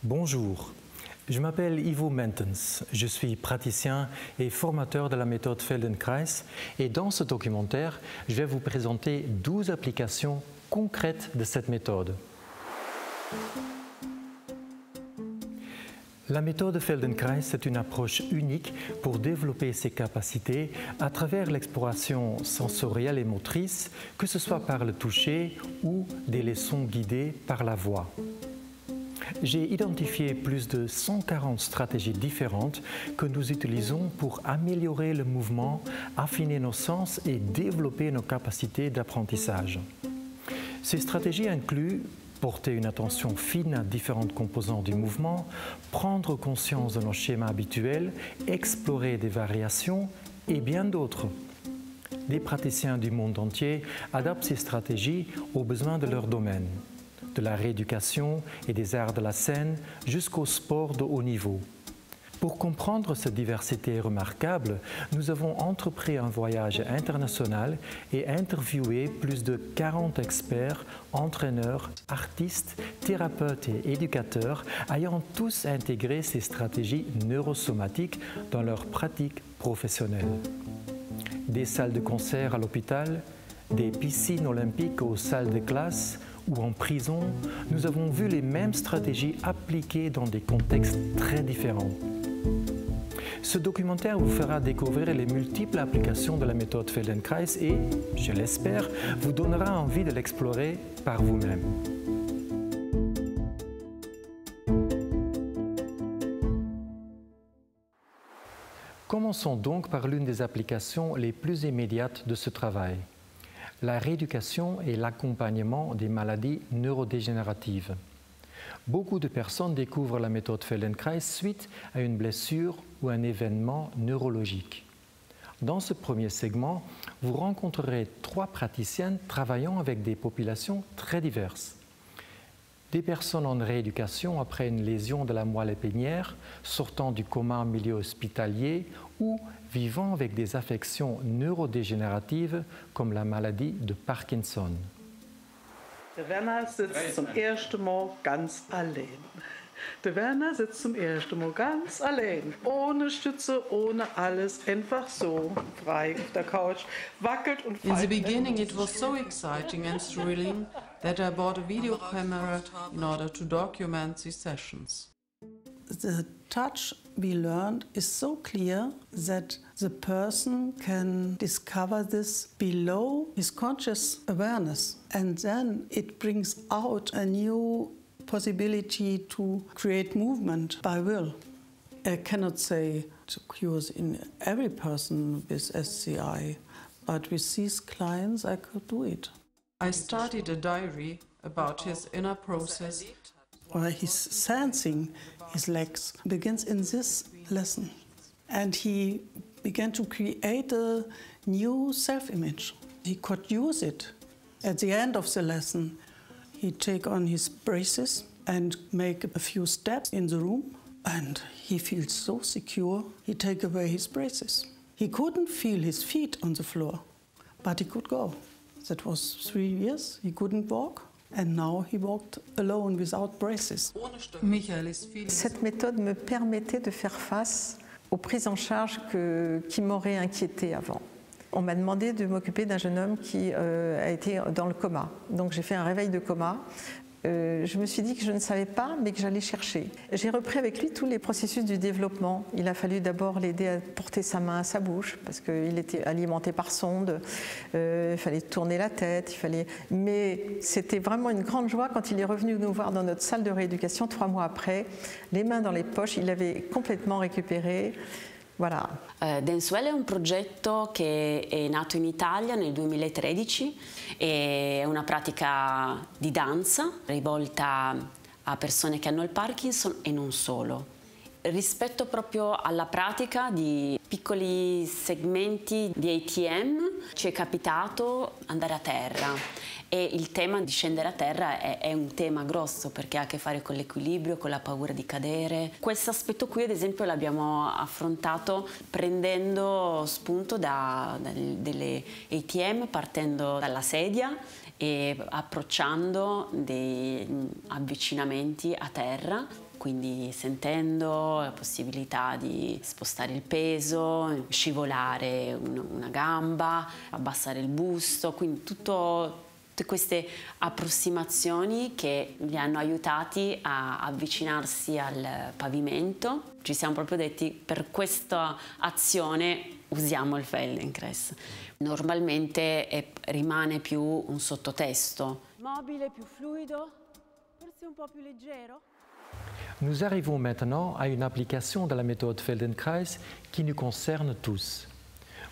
Bonjour, je m'appelle Yvo Mentens, je suis praticien et formateur de la méthode Feldenkrais et dans ce documentaire, je vais vous présenter 12 applications concrètes de cette méthode. La méthode Feldenkrais est une approche unique pour développer ses capacités à travers l'exploration sensorielle et motrice, que ce soit par le toucher ou des leçons guidées par la voix. J'ai identifié plus de 140 stratégies différentes que nous utilisons pour améliorer le mouvement, affiner nos sens et développer nos capacités d'apprentissage. Ces stratégies incluent porter une attention fine à différentes composantes du mouvement, prendre conscience de nos schémas habituels, explorer des variations et bien d'autres. Des praticiens du monde entier adaptent ces stratégies aux besoins de leur domaine, de la rééducation et des arts de la scène jusqu'au sport de haut niveau. Pour comprendre cette diversité remarquable, nous avons entrepris un voyage international et interviewé plus de 40 experts, entraîneurs, artistes, thérapeutes et éducateurs ayant tous intégré ces stratégies neurosomatiques dans leur pratique professionnelle. Des salles de concert à l'hôpital, des piscines olympiques aux salles de classe, ou en prison, nous avons vu les mêmes stratégies appliquées dans des contextes très différents. Ce documentaire vous fera découvrir les multiples applications de la méthode Feldenkrais et, je l'espère, vous donnera envie de l'explorer par vous-même. Commençons donc par l'une des applications les plus immédiates de ce travail. La rééducation et l'accompagnement des maladies neurodégénératives. Beaucoup de personnes découvrent la méthode Feldenkrais suite à une blessure ou un événement neurologique. Dans ce premier segment, vous rencontrerez 3 praticiennes travaillant avec des populations très diverses. Des personnes en rééducation après une lésion de la moelle épinière, sortant du coma en milieu hospitalier ou vivant avec des affections neurodégénératives comme la maladie de Parkinson. Der Werner sitzt zum ersten Mal ganz allein. Der Werner sitzt zum ersten Mal ganz allein, ohne Stütze, ohne alles, einfach so frei auf der Couch, wackelt und In the beginning it was so exciting and thrilling that I bought a video camera in order to document these sessions. The touch we learned is so clear that the person can discover this below his conscious awareness, and then it brings out a new possibility to create movement by will. I cannot say it cures in every person with SCI, but with these clients I could do it. I started a diary about his inner process. Or his sensing his legs begins in this lesson. And he began to create a new self-image. He could use it. At the end of the lesson, he'd take on his braces and make a few steps in the room. And he feels so secure, he take away his braces. He couldn't feel his feet on the floor, but he could go. That was 3 years, he couldn't walk. And now he walked alone without braces. Cette méthode me permettait de faire face aux prises en charge qui m'auraient inquiétée avant. On m'a demandé de m'occuper d'un jeune homme qui a été dans le coma. Donc j'ai fait un réveil de coma. Je me suis dit que je ne savais pas, mais que j'allais chercher. J'ai repris avec lui tous les processus du développement. Il a fallu d'abord l'aider à porter sa main à sa bouche, parce qu'il était alimenté par sonde. Il fallait tourner la tête, mais c'était vraiment une grande joie quand il est revenu nous voir dans notre salle de rééducation 3 mois après, les mains dans les poches, il avait complètement récupéré. Voilà. Densuel è un progetto che è nato in Italia nel 2013, è una pratica di danza rivolta a persone che hanno il Parkinson e non solo. Rispetto proprio alla pratica di piccoli segmenti di ATM ci è capitato andare a terra e il tema di scendere a terra è un tema grosso perché ha a che fare con l'equilibrio, con la paura di cadere. Questo aspetto qui ad esempio l'abbiamo affrontato prendendo spunto delle ATM, partendo dalla sedia e approcciando dei avvicinamenti a terra quindi sentendo la possibilità di spostare il peso, scivolare una gamba, abbassare il busto, quindi tutte queste approssimazioni che li hanno aiutati a avvicinarsi al pavimento. Ci siamo proprio detti, per questa azione usiamo il Feldenkrais. Normalmente rimane più un sottotesto. Mobile, più fluido, forse un po' più leggero. Nous arrivons maintenant à une application de la méthode Feldenkrais qui nous concerne tous.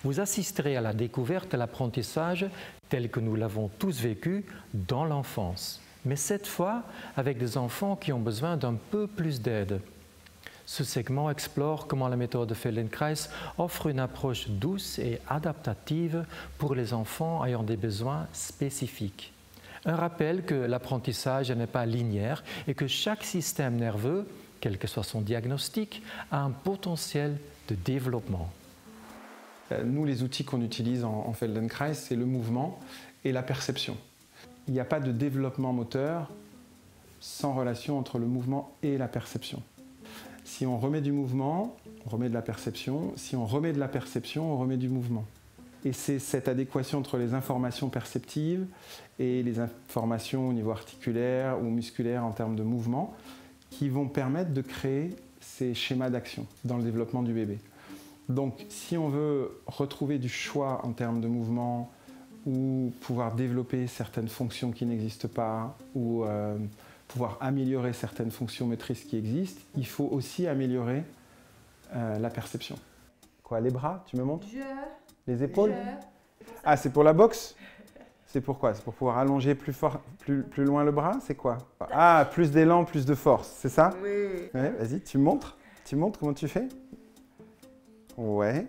Vous assisterez à la découverte de l'apprentissage tel que nous l'avons tous vécu dans l'enfance, mais cette fois avec des enfants qui ont besoin d'un peu plus d'aide. Ce segment explore comment la méthode Feldenkrais offre une approche douce et adaptative pour les enfants ayant des besoins spécifiques. Un rappel que l'apprentissage n'est pas linéaire et que chaque système nerveux, quel que soit son diagnostic, a un potentiel de développement. Nous, les outils qu'on utilise en Feldenkrais, c'est le mouvement et la perception. Il n'y a pas de développement moteur sans relation entre le mouvement et la perception. Si on remet du mouvement, on remet de la perception. Si on remet de la perception, on remet du mouvement. Et c'est cette adéquation entre les informations perceptives et les informations au niveau articulaire ou musculaire en termes de mouvement qui vont permettre de créer ces schémas d'action dans le développement du bébé. Donc, si on veut retrouver du choix en termes de mouvement ou pouvoir développer certaines fonctions qui n'existent pas ou pouvoir améliorer certaines fonctions motrices qui existent, il faut aussi améliorer la perception. Quoi, les bras, tu me montres? Les épaules? Ah, c'est pour la boxe? C'est pourquoi? C'est pour pouvoir allonger plus plus loin le bras? C'est quoi? Ah, plus d'élan, plus de force, c'est ça? Oui. Ouais, vas-y, tu me montres? Tu me montres comment tu fais? Ouais.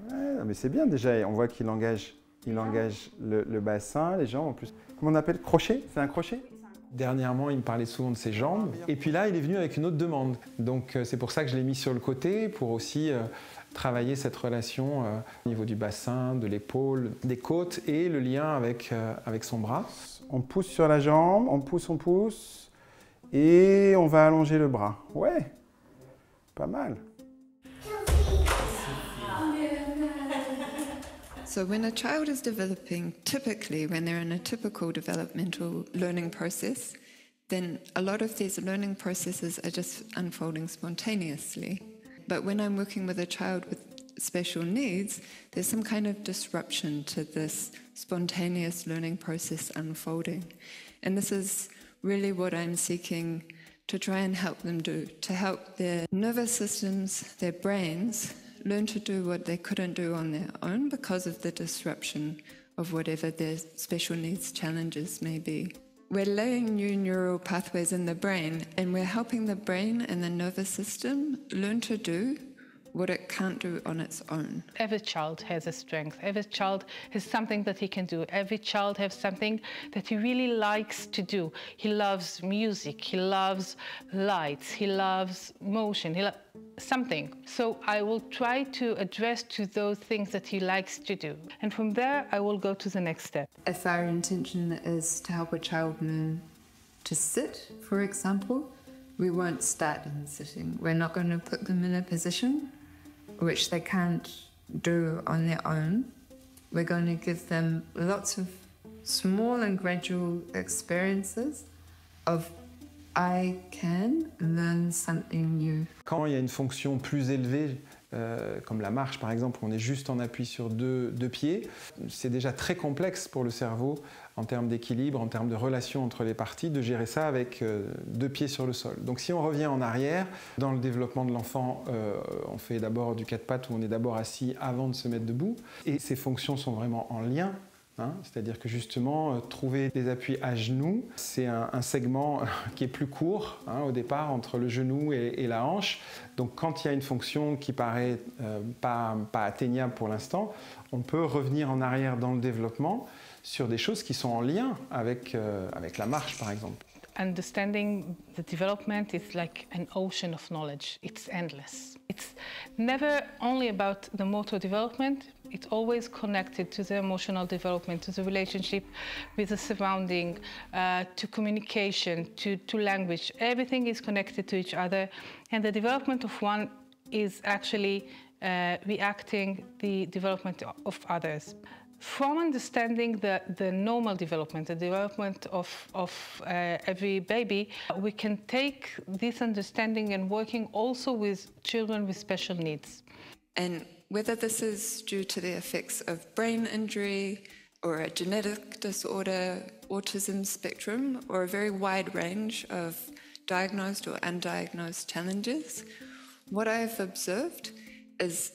Ouais, mais c'est bien déjà, on voit qu'il engage, le bassin, les jambes en plus. Comment on appelle? Crochet? C'est un crochet? Dernièrement, il me parlait souvent de ses jambes. Et puis là, il est venu avec une autre demande. Donc c'est pour ça que je l'ai mis sur le côté, pour aussi travailler cette relation au niveau du bassin, de l'épaule, des côtes et le lien avec son bras. On pousse sur la jambe, on pousse. Et on va allonger le bras. Ouais, pas mal. So when a child is developing, typically when they're in a typical developmental learning process, then a lot of these learning processes are just unfolding spontaneously. But when I'm working with a child with special needs, there's some kind of disruption to this spontaneous learning process unfolding. And this is really what I'm seeking to try and help them do, to help their nervous systems, their brains, learn to do what they couldn't do on their own because of the disruption of whatever their special needs challenges may be. We're laying new neural pathways in the brain, and we're helping the brain and the nervous system learn to do what it can't do on its own. Every child has a strength. Every child has something that he can do. Every child has something that he really likes to do. He loves music, he loves lights, he loves motion, he loves something. So I will try to address to those things that he likes to do. And from there, I will go to the next step. If our intention is to help a child learn to sit, for example, we won't start in sitting. We're not going to put them in a position which they can't do on their own. We're going to give them lots of small and gradual experiences of I can learn something new. Quand il y a une fonction plus élevée, comme la marche par exemple, où on est juste en appui sur deux pieds, c'est déjà très complexe pour le cerveau en termes d'équilibre, en termes de relation entre les parties, de gérer ça avec deux pieds sur le sol. Donc si on revient en arrière, dans le développement de l'enfant, on fait d'abord du quatre pattes où on est d'abord assis avant de se mettre debout. Et ces fonctions sont vraiment en lien. C'est-à-dire que justement, trouver des appuis à genoux, c'est un segment qui est plus court au départ entre le genou et la hanche. Donc quand il y a une fonction qui paraît pas atteignable pour l'instant, on peut revenir en arrière dans le développement sur des choses qui sont en lien avec la marche par exemple. Understanding the development is like an ocean of knowledge. It's endless. It's never only about the motor development, It's always connected to the emotional development, to the relationship with the surrounding, to communication, to language. Everything is connected to each other, and the development of one is actually reacting the development of others. From understanding the normal development, the development of every baby, we can take this understanding and working also with children with special needs. And whether this is due to the effects of brain injury or a genetic disorder, autism spectrum, or a very wide range of diagnosed or undiagnosed challenges, what I've observed is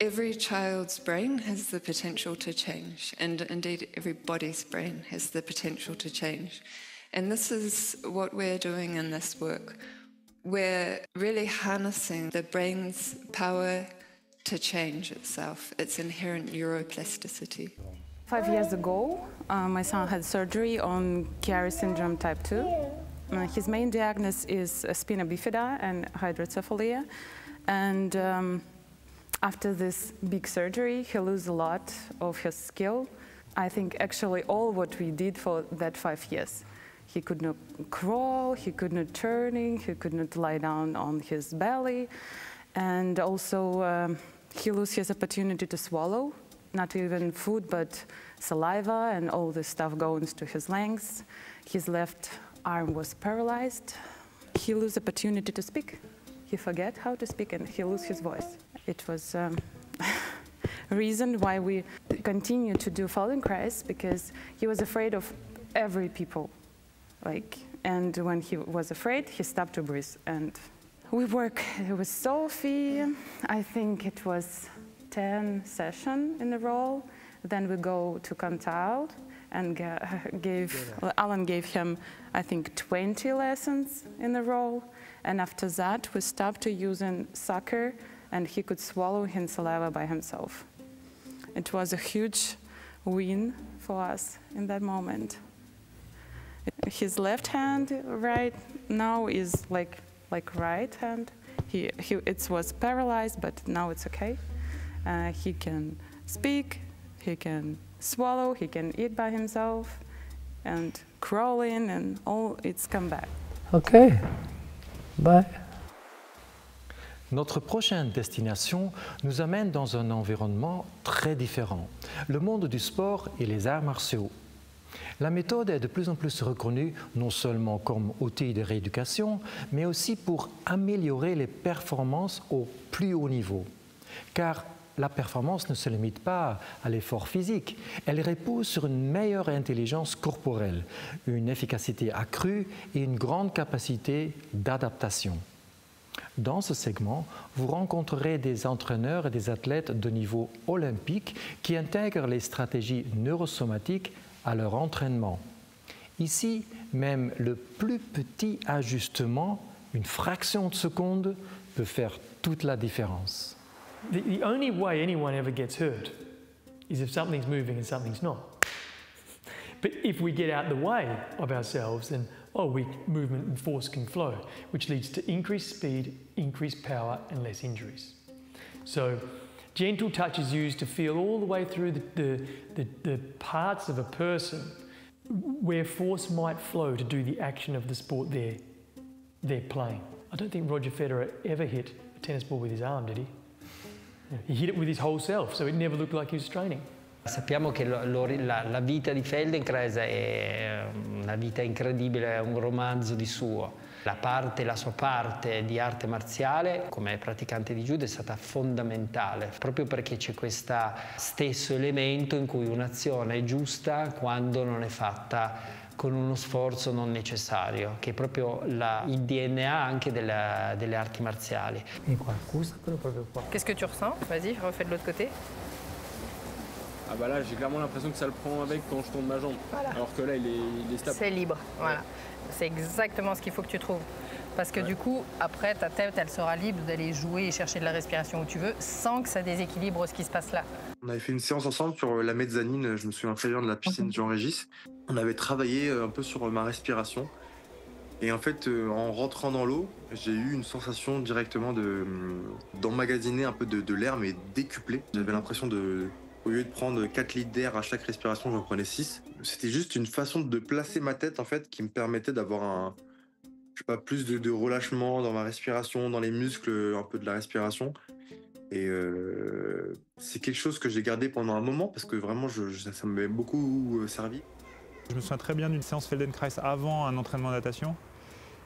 every child's brain has the potential to change, and indeed everybody's brain has the potential to change. And this is what we're doing in this work. We're really harnessing the brain's power to change itself, its inherent neuroplasticity. 5 years ago, my son had surgery on Chiari syndrome type 2. His main diagnosis is spina bifida and hydrocephaly. And after this big surgery, he loses a lot of his skill. I think actually all what we did for that 5 years. He could not crawl, he could not turning, he could not lie down on his belly. And also he loses his opportunity to swallow, not even food, but saliva and all this stuff goes to his lungs. His left arm was paralyzed. He loses opportunity to speak. He forget how to speak and he loses his voice. It was a reason why we continue to do Feldenkrais, because he was afraid of every people. And when he was afraid, he stopped to breathe. And we work with Zsòfi. I think it was 10 sessions in a row. Then we go to Cantal and Alan gave him, I think, 20 lessons in a row. And after that, we stopped to using sucker, and he could swallow his saliva by himself. It was a huge win for us in that moment. His left hand right now is like right hand. It was paralyzed, but now it's okay. He can speak, he can swallow, he can eat by himself, and crawling and all, it's come back. Okay, bye. Notre prochaine destination nous amène dans un environnement très différent, le monde du sport et les arts martiaux. La méthode est de plus en plus reconnue non seulement comme outil de rééducation, mais aussi pour améliorer les performances au plus haut niveau. Car la performance ne se limite pas à l'effort physique, elle repose sur une meilleure intelligence corporelle, une efficacité accrue et une grande capacité d'adaptation. Dans ce segment, vous rencontrerez des entraîneurs et des athlètes de niveau olympique qui intègrent les stratégies neurosomatiques à leur entraînement. Ici, même le plus petit ajustement, une fraction de seconde, peut faire toute la différence. The only way anyone ever gets hurt is if something's moving and something's not. But if we get out the way of ourselves, then movement and force can flow, which leads to increased speed, increased power, and less injuries. So gentle touch is used to feel all the way through the parts of a person where force might flow to do the action of the sport they're playing. I don't think Roger Federer ever hit a tennis ball with his arm, did he? He hit it with his whole self, so it never looked like he was training. Sappiamo che la vita di Feldenkrais è una vita incredibile, è un romanzo di suo. La sua parte di arte marziale come praticante di judo è stata fondamentale, proprio perché c'è questo stesso elemento in cui un'azione è giusta quando non è fatta con uno sforzo non necessario, che è proprio il DNA anche delle arti marziali. Et quoi, quello proprio qua. Qu'est-ce que tu ressens? Vas-y, refais de l'autre côté. Ah bah là, j'ai clairement l'impression que ça le prend avec quand je tourne ma jambe, voilà. Alors que là, il est stable. C'est libre, voilà. C'est exactement ce qu'il faut que tu trouves. Parce que du coup, après, ta tête, elle sera libre d'aller jouer et chercher de la respiration où tu veux, sans que ça déséquilibre ce qui se passe là. On avait fait une séance ensemble sur la mezzanine, je me souviens très bien de la piscine Jean-Régis. On avait travaillé un peu sur ma respiration. Et en fait, en rentrant dans l'eau, j'ai eu une sensation directement d'emmagasiner un peu de l'air, mais décuplé. J'avais l'impression au lieu de prendre 4 litres d'air à chaque respiration, j'en prenais 6. C'était juste une façon de placer ma tête, en fait, qui me permettait d'avoir plus de relâchement dans ma respiration, dans les muscles, un peu de la respiration. Et c'est quelque chose que j'ai gardé pendant un moment, parce que vraiment, ça m'avait beaucoup servi. Je me souviens très bien d'une séance Feldenkrais avant un entraînement de natation,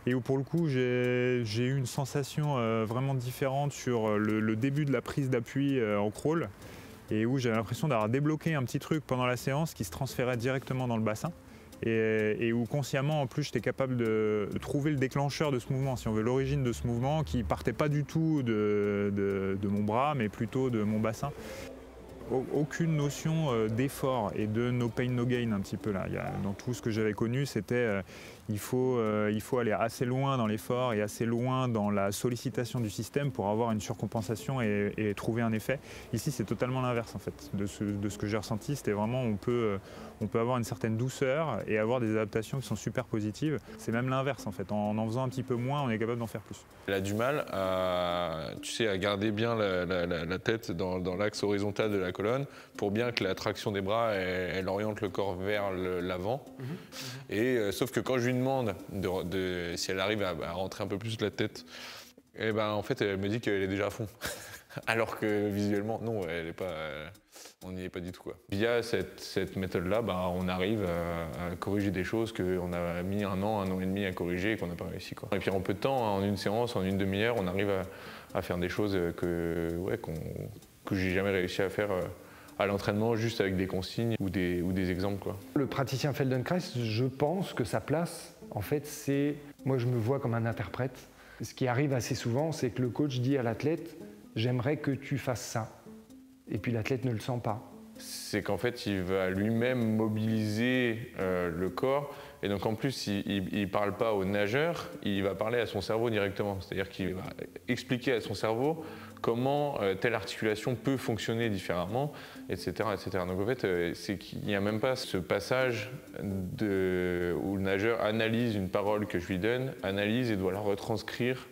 et où pour le coup j'ai eu une sensation vraiment différente sur le début de la prise d'appui en crawl, et où j'avais l'impression d'avoir débloqué un petit truc pendant la séance qui se transférait directement dans le bassin, et où consciemment en plus j'étais capable de trouver le déclencheur de ce mouvement, si on veut, l'origine de ce mouvement qui partait pas du tout de mon bras mais plutôt de mon bassin. Aucune notion d'effort et de no pain no gain un petit peu là. Dans tout ce que j'avais connu, c'était il faut aller assez loin dans l'effort et assez loin dans la sollicitation du système pour avoir une surcompensation et trouver un effet. Ici, c'est totalement l'inverse en fait de ce que j'ai ressenti. C'était vraiment on peut avoir une certaine douceur et avoir des adaptations qui sont super positives. C'est même l'inverse en fait. En faisant un petit peu moins, on est capable d'en faire plus. Elle a du mal à garder bien la tête dans l'axe horizontal de la colonne pour bien que la traction des bras, elle oriente le corps vers l'avant. Et sauf que quand je lui demande si elle arrive à rentrer un peu plus la tête, et ben en fait elle me dit qu'elle est déjà à fond. Alors que visuellement, non, elle est pas, on n'y est pas du tout, quoi. Via cette méthode-là, on arrive à corriger des choses qu'on a mis un an et demi à corriger et qu'on n'a pas réussi, quoi. Et puis en peu de temps, en une séance, en une demi-heure, on arrive à faire des choses que j'ai jamais réussi à faire à l'entraînement, juste avec des consignes ou des exemples, quoi. Le praticien Feldenkrais, je pense que sa place, en fait, c'est... Moi, je me vois comme un interprète. Ce qui arrive assez souvent, c'est que le coach dit à l'athlète « j'aimerais que tu fasses ça ». Et puis l'athlète ne le sent pas. C'est qu'en fait, il va lui-même mobiliser le corps. Et donc en plus, il ne parle pas au nageur, il va parler à son cerveau directement. C'est-à-dire qu'il va expliquer à son cerveau comment telle articulation peut fonctionner différemment, etc. etc. Donc en fait, c'est qu'il n'y a même pas ce passage où le nageur analyse une parole que je lui donne, analyse et doit la retranscrire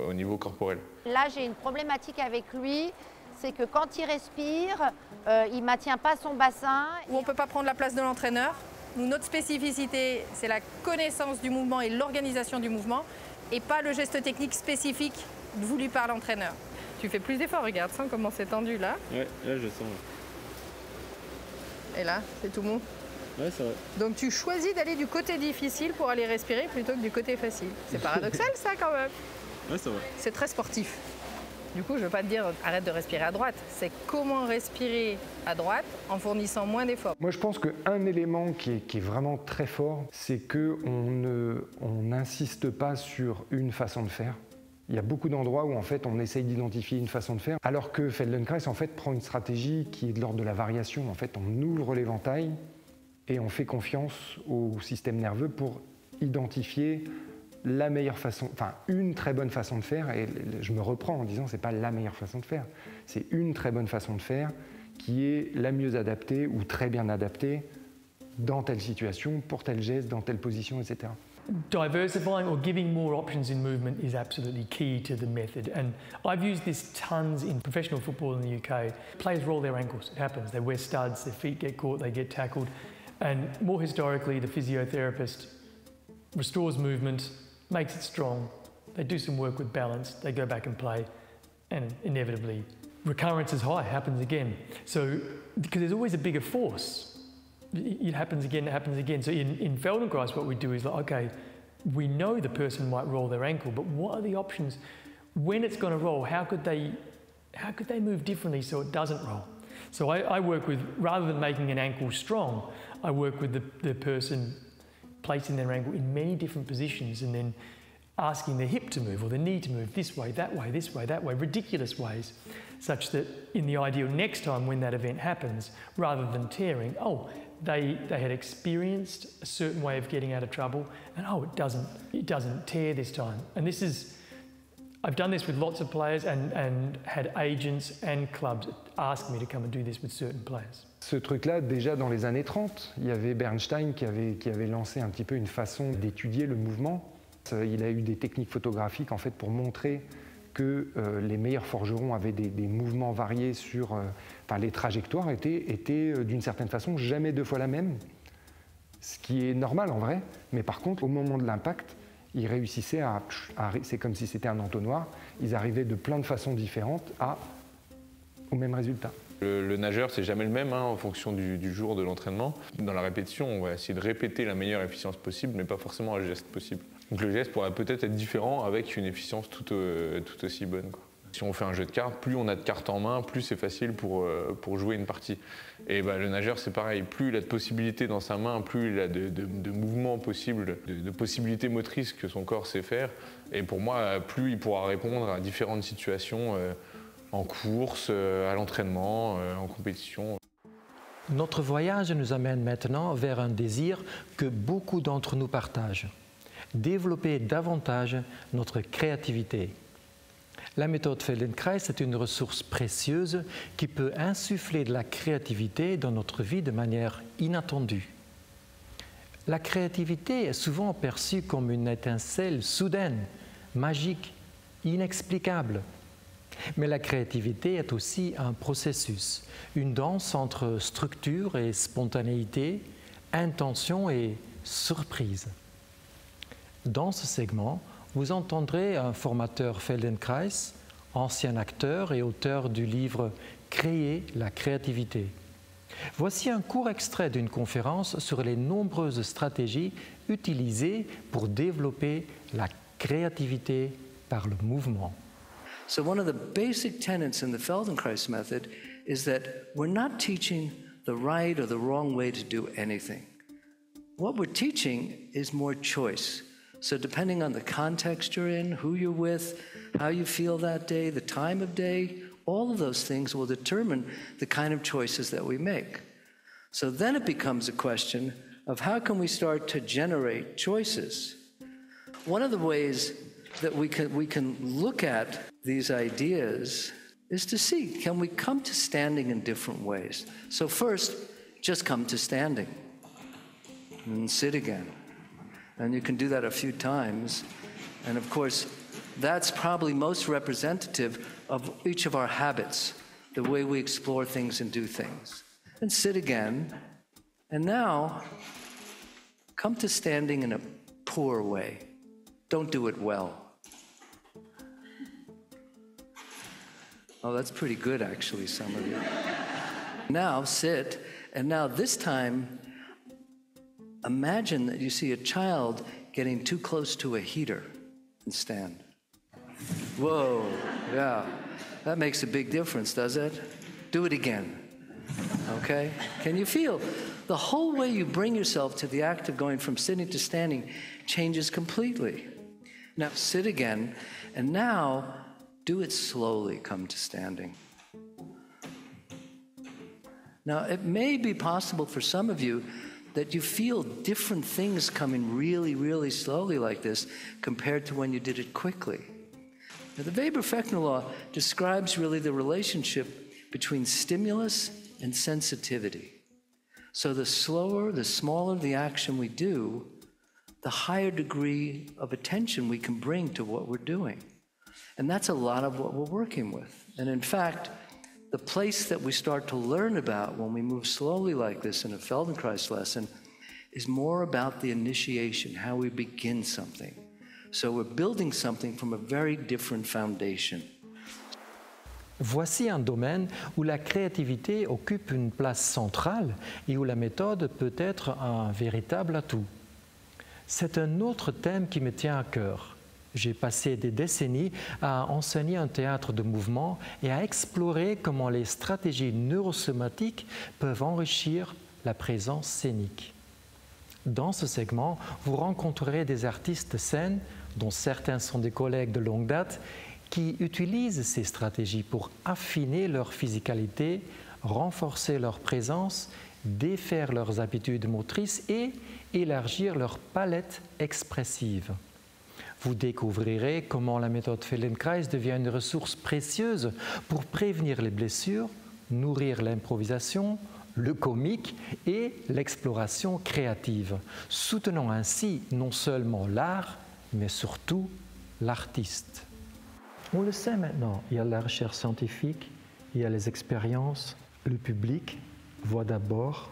au niveau corporel. Là, j'ai une problématique avec lui, c'est que quand il respire, il ne maintient pas son bassin. Où on ne peut pas prendre la place de l'entraîneur. Nous, notre spécificité, c'est la connaissance du mouvement et l'organisation du mouvement, et pas le geste technique spécifique voulu par l'entraîneur. Tu fais plus d'efforts, regarde, sens comment c'est tendu là. Ouais, là je sens. Et là, c'est tout bon. Ouais, c'est vrai. Donc tu choisis d'aller du côté difficile pour aller respirer plutôt que du côté facile. C'est paradoxal ça quand même. Ouais, c'est vrai. C'est très sportif. Du coup, je ne veux pas te dire arrête de respirer à droite. C'est comment respirer à droite en fournissant moins d'efforts. Moi, je pense qu'un élément qui est vraiment très fort, c'est qu'on n'insiste pas sur une façon de faire. Il y a beaucoup d'endroits où en fait on essaye d'identifier une façon de faire, alors que Feldenkrais en fait prend une stratégie qui est de l'ordre de la variation. En fait, on ouvre l'éventail et on fait confiance au système nerveux pour identifier la meilleure façon, enfin une très bonne façon de faire. Et je me reprends en disant c'est pas la meilleure façon de faire, c'est une très bonne façon de faire qui est la mieux adaptée ou très bien adaptée dans telle situation, pour tel geste, dans telle position, etc. Diversifying or giving more options in movement is absolutely key to the method, and I've used this tons in professional football in the UK. Players roll their ankles, it happens, they wear studs, their feet get caught, they get tackled, and more historically the physiotherapist restores movement, makes it strong, they do some work with balance, they go back and play, and inevitably recurrence is high, happens again. So, because there's always a bigger force, it happens again, it happens again. So in Feldenkrais, what we do is like, okay, we know the person might roll their ankle, but what are the options? When it's going to roll, how could they move differently so it doesn't roll? So I work with, rather than making an ankle strong, I work with the person placing their ankle in many different positions and then asking their hip to move or the knee to move this way, that way, this way, that way, ridiculous ways, such that in the ideal next time when that event happens, rather than tearing, they had experienced a certain way of getting out of trouble and it doesn't tear this time. And this is I've done this with lots of players and had agents and clubs ask me to come and do this with certain players. Ce truc-là, déjà dans les années 30, il y avait Bernstein qui avait lancé un petit peu une façon d'étudier le mouvement. Il a eu des techniques photographiques en fait pour montrer que les meilleurs forgerons avaient des mouvements variés sur... les trajectoires étaient d'une certaine façon jamais deux fois la même, ce qui est normal en vrai, mais par contre au moment de l'impact, ils réussissaient c'est comme si c'était un entonnoir, ils arrivaient de plein de façons différentes au même résultat. Le nageur, c'est jamais le même en fonction du jour de l'entraînement. Dans la répétition, on va essayer de répéter la meilleure efficience possible, mais pas forcément un geste possible. Donc le geste pourrait peut-être être différent avec une efficience tout aussi bonne, quoi. Si on fait un jeu de cartes, plus on a de cartes en main, plus c'est facile pour jouer une partie. Et le nageur, c'est pareil. Plus il a de possibilités dans sa main, plus il a de mouvements possibles, de possibilités motrices que son corps sait faire. Et pour moi, plus il pourra répondre à différentes situations en course, à l'entraînement, en compétition. Notre voyage nous amène maintenant vers un désir que beaucoup d'entre nous partagent. Développer davantage notre créativité. La méthode Feldenkrais est une ressource précieuse qui peut insuffler de la créativité dans notre vie de manière inattendue. La créativité est souvent perçue comme une étincelle soudaine, magique, inexplicable. Mais la créativité est aussi un processus, une danse entre structure et spontanéité, intention et surprise. Dans ce segment, vous entendrez un formateur Feldenkrais, ancien acteur et auteur du livre « Créer la créativité ». Voici un court extrait d'une conférence sur les nombreuses stratégies utilisées pour développer la créativité par le mouvement. So one of the basic tenets in the Feldenkrais method is that we're not teaching the right or the wrong way to do anything. What we're teaching is more choice. So depending on the context you're in, who you're with, how you feel that day, the time of day, all of those things will determine the kind of choices that we make. So then it becomes a question of how can we start to generate choices. One of the ways that we can look at these ideas is to see, can we come to standing in different ways? So first, just come to standing and sit again. And you can do that a few times. And of course, that's probably most representative of each of our habits, the way we explore things and do things. And sit again. And now, come to standing in a poor way. Don't do it well. Oh, that's pretty good, actually, some of you. Now, sit. And now this time, imagine that you see a child getting too close to a heater and stand. Whoa, yeah. That makes a big difference, does it? Do it again, okay? Can you feel the whole way you bring yourself to the act of going from sitting to standing changes completely. Now sit again, and now do it slowly, come to standing. Now it may be possible for some of you that you feel different things coming really, really slowly like this compared to when you did it quickly. Now, the Weber-Fechner law describes really the relationship between stimulus and sensitivity. So the slower, the smaller the action we do, the higher degree of attention we can bring to what we're doing. And that's a lot of what we're working with. And in fact, the place that we start to learn about when we move slowly like this in a Feldenkrais lesson is more about the initiation, how we begin something. So we're building something from a very different foundation. Voici un domaine où la créativité occupe une place centrale et où la méthode peut être un véritable atout. C'est un autre thème qui me tient à cœur. J'ai passé des décennies à enseigner un théâtre de mouvement et à explorer comment les stratégies neurosomatiques peuvent enrichir la présence scénique. Dans ce segment, vous rencontrerez des artistes de scène, dont certains sont des collègues de longue date, qui utilisent ces stratégies pour affiner leur physicalité, renforcer leur présence, défaire leurs habitudes motrices et élargir leur palette expressive. Vous découvrirez comment la méthode Feldenkrais devient une ressource précieuse pour prévenir les blessures, nourrir l'improvisation, le comique et l'exploration créative, soutenant ainsi non seulement l'art, mais surtout l'artiste. On le sait maintenant, il y a la recherche scientifique, il y a les expériences, le public voit d'abord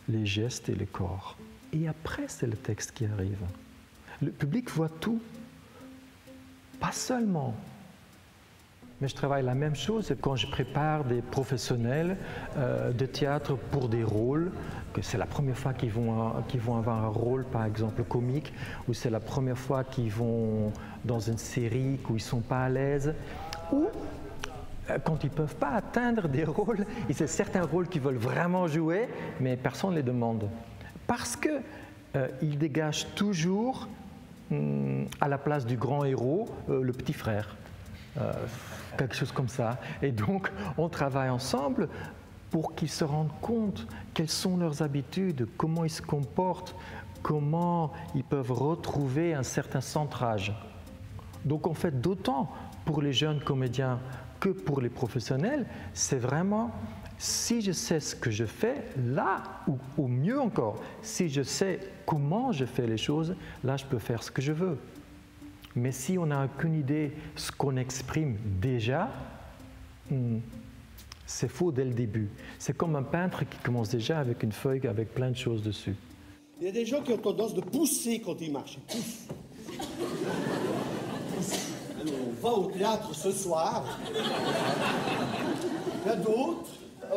les gestes et le corps. Et après, c'est le texte qui arrive. Le public voit tout, pas seulement. Mais je travaille la même chose quand je prépare des professionnels de théâtre pour des rôles, que c'est la première fois qu'ils vont avoir un rôle, par exemple, comique, ou c'est la première fois qu'ils vont dans une série où ils ne sont pas à l'aise, ou quand ils ne peuvent pas atteindre des rôles, et c'est certains rôles qu'ils veulent vraiment jouer, mais personne ne les demande. Parce qu'ils dégagent toujours, à la place du grand héros, le petit frère. Quelque chose comme ça. Et donc, on travaille ensemble pour qu'ils se rendent compte quelles sont leurs habitudes, comment ils se comportent, comment ils peuvent retrouver un certain centrage. Donc, en fait, d'autant pour les jeunes comédiens que pour les professionnels, c'est vraiment, si je sais ce que je fais, là, ou mieux encore, si je sais comment je fais les choses, là, je peux faire ce que je veux. Mais si on n'a aucune idée de ce qu'on exprime déjà, c'est faux dès le début. C'est comme un peintre qui commence déjà avec une feuille avec plein de choses dessus. Il y a des gens qui ont tendance de pousser quand ils marchent. Ils poussent. Alors, on va au théâtre ce soir. Il y a d'autres,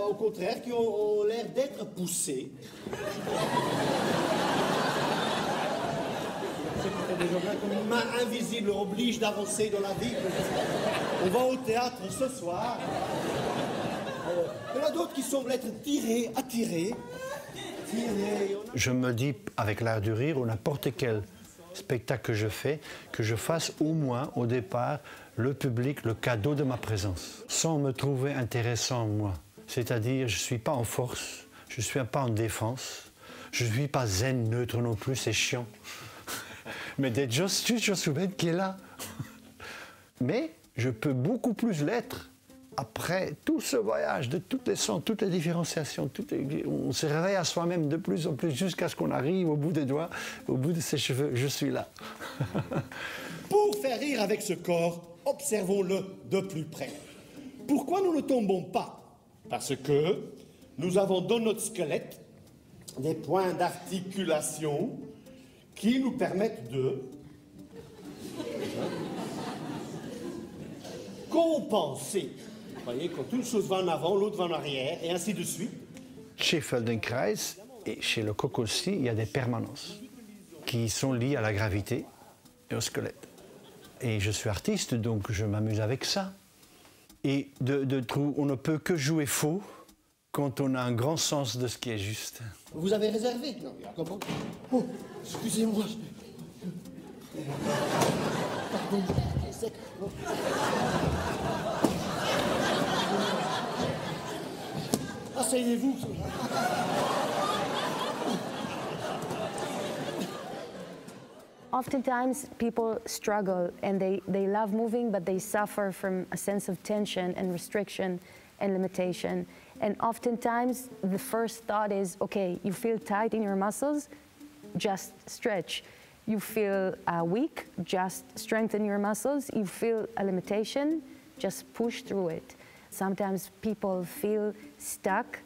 au contraire, qui ont l'air d'être poussés. Des gens là, comme une main invisible leur oblige d'avancer dans la vie. On va au théâtre ce soir. Il y en a d'autres qui semblent être tirés, attirés. Je me dis, avec l'art du rire ou n'importe quel spectacle que je fais, que je fasse au moins, au départ, le public, le cadeau de ma présence, sans me trouver intéressant moi. C'est-à-dire, je ne suis pas en force, je ne suis pas en défense, je ne suis pas zen, neutre non plus, c'est chiant. Mais d'être juste Josué qui est là. Mais je peux beaucoup plus l'être après tout ce voyage de toutes les sons, toutes les différenciations. On se réveille à soi-même de plus en plus jusqu'à ce qu'on arrive au bout des doigts, au bout de ses cheveux. Je suis là. Pour faire rire avec ce corps, observons-le de plus près. Pourquoi nous ne tombons pas? Parce que nous avons dans notre squelette des points d'articulation qui nous permettent de compenser. Vous voyez, quand une chose va en avant, l'autre va en arrière, et ainsi de suite. Chez Feldenkrais et chez le coq aussi, il y a des permanences qui sont liées à la gravité et au squelette. Et je suis artiste, donc je m'amuse avec ça. Et on ne peut que jouer faux quand on a un grand sens de ce qui est juste. Vous avez réservé? Non, comment? Oh, excusez-moi. Pardon, c'est sec. Oh. Asseyez-vous. Oftentimes people struggle and they love moving, but they suffer from a sense of tension and restriction and limitation. And oftentimes the first thought is, okay, you feel tight in your muscles, just stretch. You feel weak, just strengthen your muscles. You feel a limitation, just push through it. Sometimes people feel stuck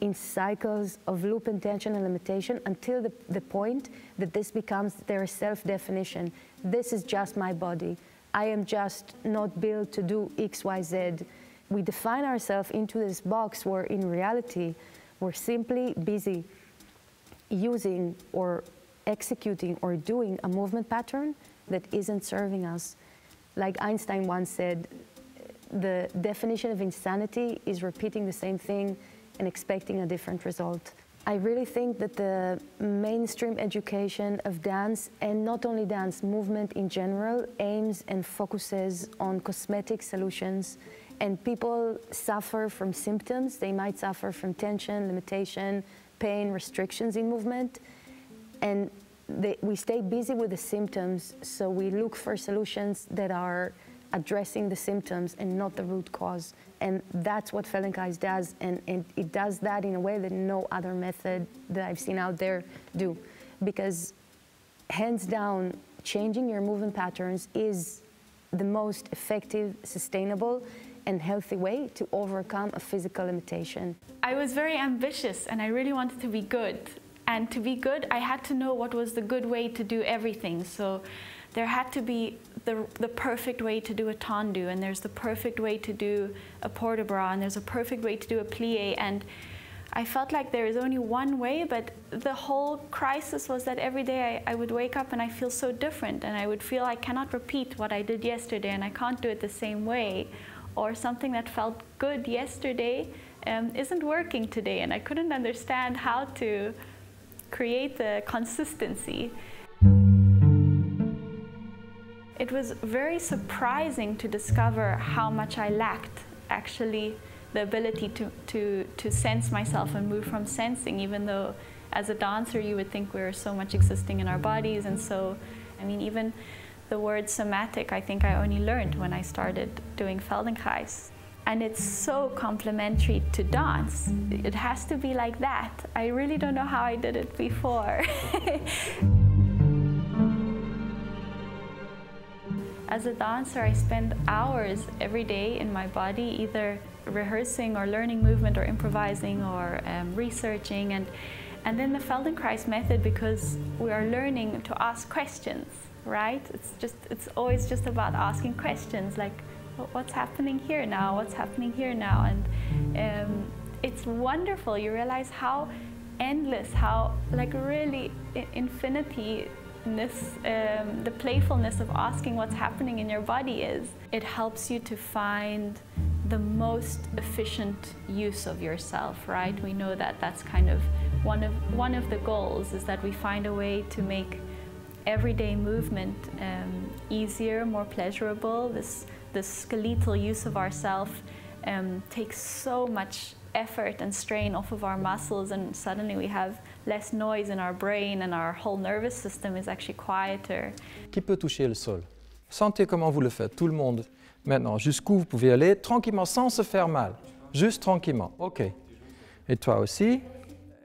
in cycles of loop and tension and limitation until the point that this becomes their self-definition. This is just my body. I am just not built to do X, Y, Z. We define ourselves into this box where in reality we're simply busy using or executing or doing a movement pattern that isn't serving us. Like Einstein once said, the definition of insanity is repeating the same thing and expecting a different result. I really think that the mainstream education of dance, and not only dance, movement in general, aims and focuses on cosmetic solutions, and people suffer from symptoms. They might suffer from tension, limitation, pain, restrictions in movement, and we stay busy with the symptoms, so we look for solutions that are addressing the symptoms and not the root cause. And that's what Feldenkrais does, and it does that in a way that no other method that I've seen out there do. Because hands down, changing your movement patterns is the most effective, sustainable, and healthy way to overcome a physical limitation. I was very ambitious and I really wanted to be good. And to be good, I had to know what was the good way to do everything. So there had to be the perfect way to do a tendu, and there's the perfect way to do a port de bras, and there's a perfect way to do a plie. And I felt like there is only one way, but the whole crisis was that every day I would wake up and I feel so different, and I would feel I cannot repeat what I did yesterday, and I can't do it the same way. Or something that felt good yesterday isn't working today, and I couldn't understand how to create the consistency. It was very surprising to discover how much I lacked, actually, the ability to sense myself and move from sensing, even though as a dancer you would think we were so much existing in our bodies. And so, I mean, even the word somatic, I think I only learned when I started doing Feldenkrais. And it's so complementary to dance. It has to be like that. I really don't know how I did it before. As a dancer, I spend hours every day in my body, either rehearsing or learning movement or improvising or researching. And then the Feldenkrais method, because we are learning to ask questions, right? It's always just about asking questions, like, what's happening here now? What's happening here now? And it's wonderful. You realize how endless, how like really infinity the playfulness of asking what's happening in your body is. It helps you to find the most efficient use of yourself, right? We know that that's kind of one of the goals, is that we find a way to make everyday movement easier, more pleasurable. This skeletal use of ourself takes so much effort and strain off of our muscles, and suddenly we have less noise in our brain, and our whole nervous system is actually quieter. Qui peut toucher le sol? Sentez comment vous le faites, tout le monde. Maintenant, jusqu'où vous pouvez aller, tranquillement, sans se faire mal. Juste tranquillement. OK. Et toi aussi?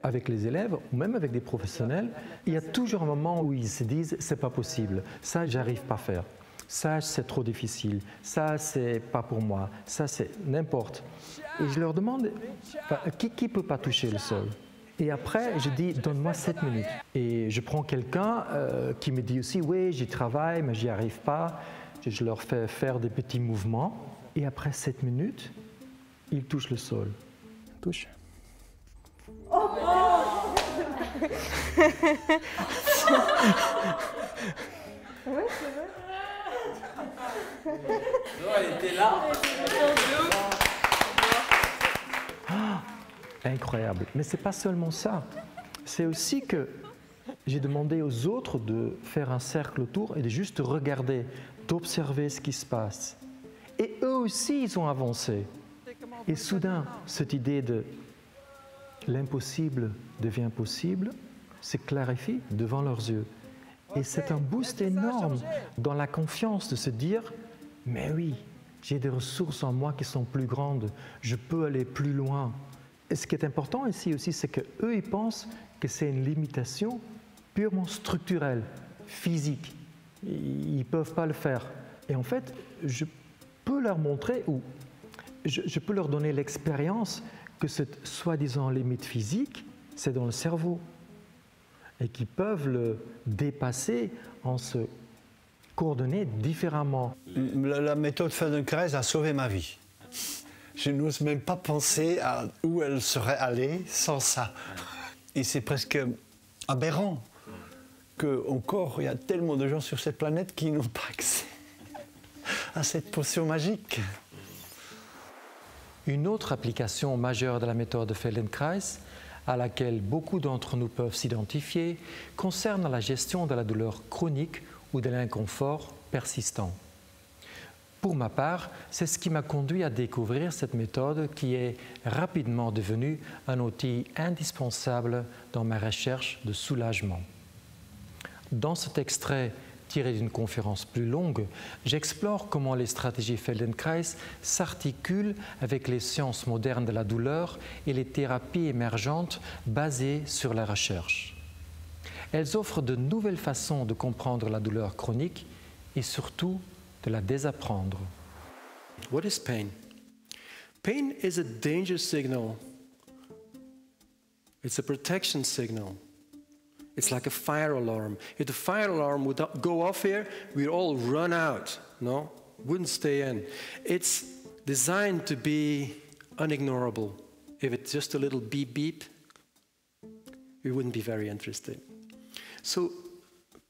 Avec les élèves, ou même avec des professionnels, il y a toujours un moment où ils se disent « c'est pas possible, ça j'arrive pas à faire, ça c'est trop difficile, ça c'est pas pour moi, ça c'est n'importe ». Et je leur demande qui peut pas toucher le sol. Et après, je dis, donne-moi 7 minutes. Et je prends quelqu'un qui me dit aussi, oui, j'y travaille, mais j'y arrive pas. Je leur fais faire des petits mouvements. Et après 7 minutes, ils touchent le sol. Touche. Oh Oui, c'est vrai. Non, elle était là. Incroyable. Mais ce n'est pas seulement ça. C'est aussi que j'ai demandé aux autres de faire un cercle autour et de juste regarder, d'observer ce qui se passe. Et eux aussi, ils ont avancé. Et soudain, cette idée de l'impossible devient possible se clarifie devant leurs yeux. Et c'est un boost énorme dans la confiance de se dire « mais oui, j'ai des ressources en moi qui sont plus grandes, je peux aller plus loin ». Et ce qui est important ici aussi, c'est qu'eux, ils pensent que c'est une limitation purement structurelle, physique. Ils ne peuvent pas le faire. Et en fait, je peux leur montrer, ou je peux leur donner l'expérience que cette soi-disant limite physique, c'est dans le cerveau. Et qu'ils peuvent le dépasser en se coordonnant différemment. La méthode Feldenkrais a sauvé ma vie. Je n'ose même pas penser à où elle serait allée sans ça. Et c'est presque aberrant qu'encore il y a tellement de gens sur cette planète qui n'ont pas accès à cette potion magique. Une autre application majeure de la méthode de Feldenkrais, à laquelle beaucoup d'entre nous peuvent s'identifier, concerne la gestion de la douleur chronique ou de l'inconfort persistant. Pour ma part, c'est ce qui m'a conduit à découvrir cette méthode qui est rapidement devenue un outil indispensable dans ma recherche de soulagement. Dans cet extrait tiré d'une conférence plus longue, j'explore comment les stratégies Feldenkrais s'articulent avec les sciences modernes de la douleur et les thérapies émergentes basées sur la recherche. Elles offrent de nouvelles façons de comprendre la douleur chronique et surtout de la désapprendre. What is pain? Pain is a danger signal. It's a protection signal. It's like a fire alarm. If the fire alarm would go off here, we'd all run out, no? Wouldn't stay in. It's designed to be unignorable. If it's just a little beep beep, we wouldn't be very interested. So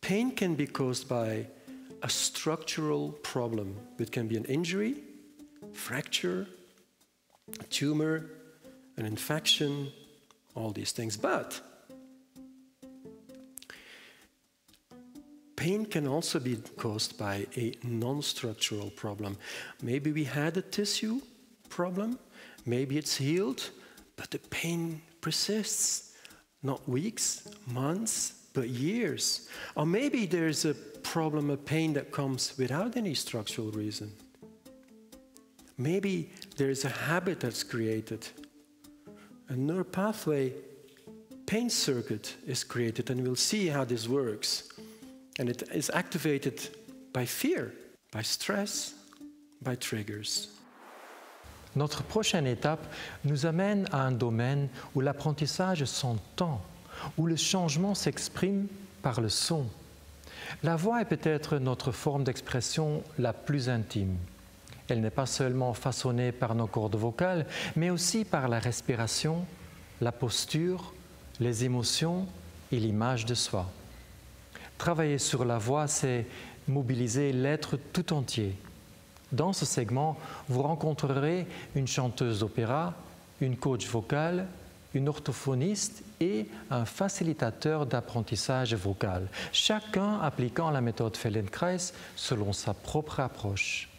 pain can be caused by a structural problem. It can be an injury, fracture, a tumor, an infection, all these things. But pain can also be caused by a non-structural problem. Maybe we had a tissue problem, maybe it's healed, but the pain persists, not weeks, months, but years. Or maybe there's a problem, a pain that comes without any structural reason. Maybe there's a habit that's created. A neural pathway pain circuit is created, and we'll see how this works. And it is activated by fear, by stress, by triggers. Notre prochaine étape nous amène à un domaine où l'apprentissage s'entend, où le changement s'exprime par le son. La voix est peut-être notre forme d'expression la plus intime. Elle n'est pas seulement façonnée par nos cordes vocales, mais aussi par la respiration, la posture, les émotions et l'image de soi. Travailler sur la voix, c'est mobiliser l'être tout entier. Dans ce segment, vous rencontrerez une chanteuse d'opéra, une coach vocale, une orthophoniste et un facilitateur d'apprentissage vocal, chacun appliquant la méthode Feldenkrais selon sa propre approche.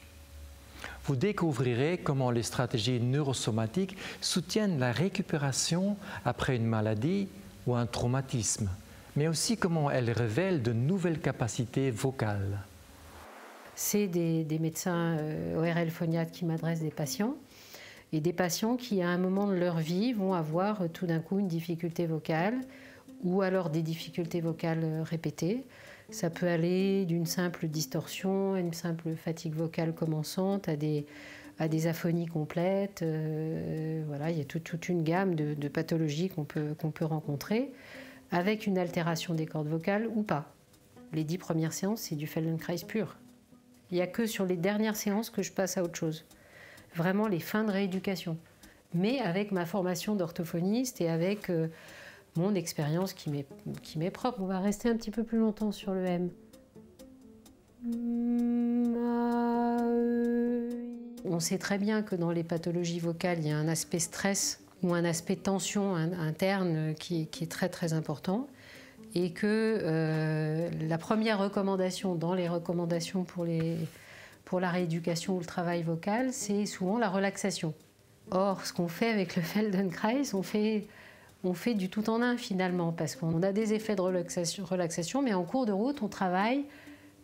Vous découvrirez comment les stratégies neurosomatiques soutiennent la récupération après une maladie ou un traumatisme, mais aussi comment elles révèlent de nouvelles capacités vocales. C'est des médecins ORL phoniatres qui m'adressent des patients, et des patients qui, à un moment de leur vie, vont avoir tout d'un coup une difficulté vocale, ou alors des difficultés vocales répétées. Ça peut aller d'une simple distorsion à une simple fatigue vocale commençante, à des aphonies complètes. Voilà, il y a toute une gamme de pathologies qu'on peut rencontrer, avec une altération des cordes vocales ou pas. Les 10 premières séances, c'est du Feldenkrais pur. Il n'y a que sur les dernières séances que je passe à autre chose. Vraiment les fins de rééducation. Mais avec ma formation d'orthophoniste et avec mon expérience qui m'est propre. On va rester un petit peu plus longtemps sur le M. On sait très bien que dans les pathologies vocales, il y a un aspect stress ou un aspect tension interne qui est très très important, et que la première recommandation dans les recommandations pour la rééducation ou le travail vocal, c'est souvent la relaxation. Or, ce qu'on fait avec le Feldenkrais, on fait du tout en un finalement, parce qu'on a des effets de relaxation, mais en cours de route, on travaille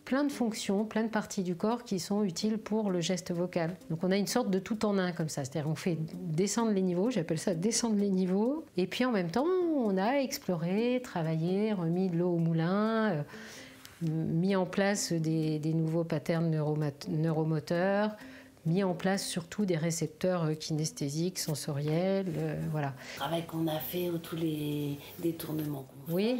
plein de fonctions, plein de parties du corps qui sont utiles pour le geste vocal. Donc on a une sorte de tout en un comme ça, c'est-à-dire on fait descendre les niveaux, j'appelle ça descendre les niveaux, et puis en même temps on a exploré, travaillé, remis de l'eau au moulin, mis en place des nouveaux patterns neuromoteurs, mis en place surtout des récepteurs kinesthésiques, sensoriels, voilà. Le travail qu'on a fait, tous les détournements qu'on fait,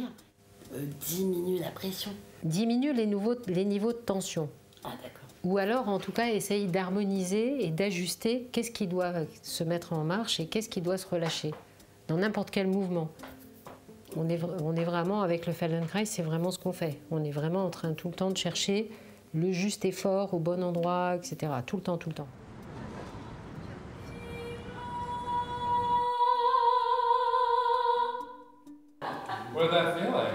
diminue la pression. Diminue les niveaux de tension. Ah, d'accord. Ou alors, en tout cas, essaye d'harmoniser et d'ajuster qu'est-ce qui doit se mettre en marche et qu'est-ce qui doit se relâcher, dans n'importe quel mouvement. On est vraiment, avec le Feldenkrais, c'est vraiment ce qu'on fait. On est vraiment en train tout le temps de chercher le juste effort au bon endroit, etc. Tout le temps, tout le temps. What did that feel like?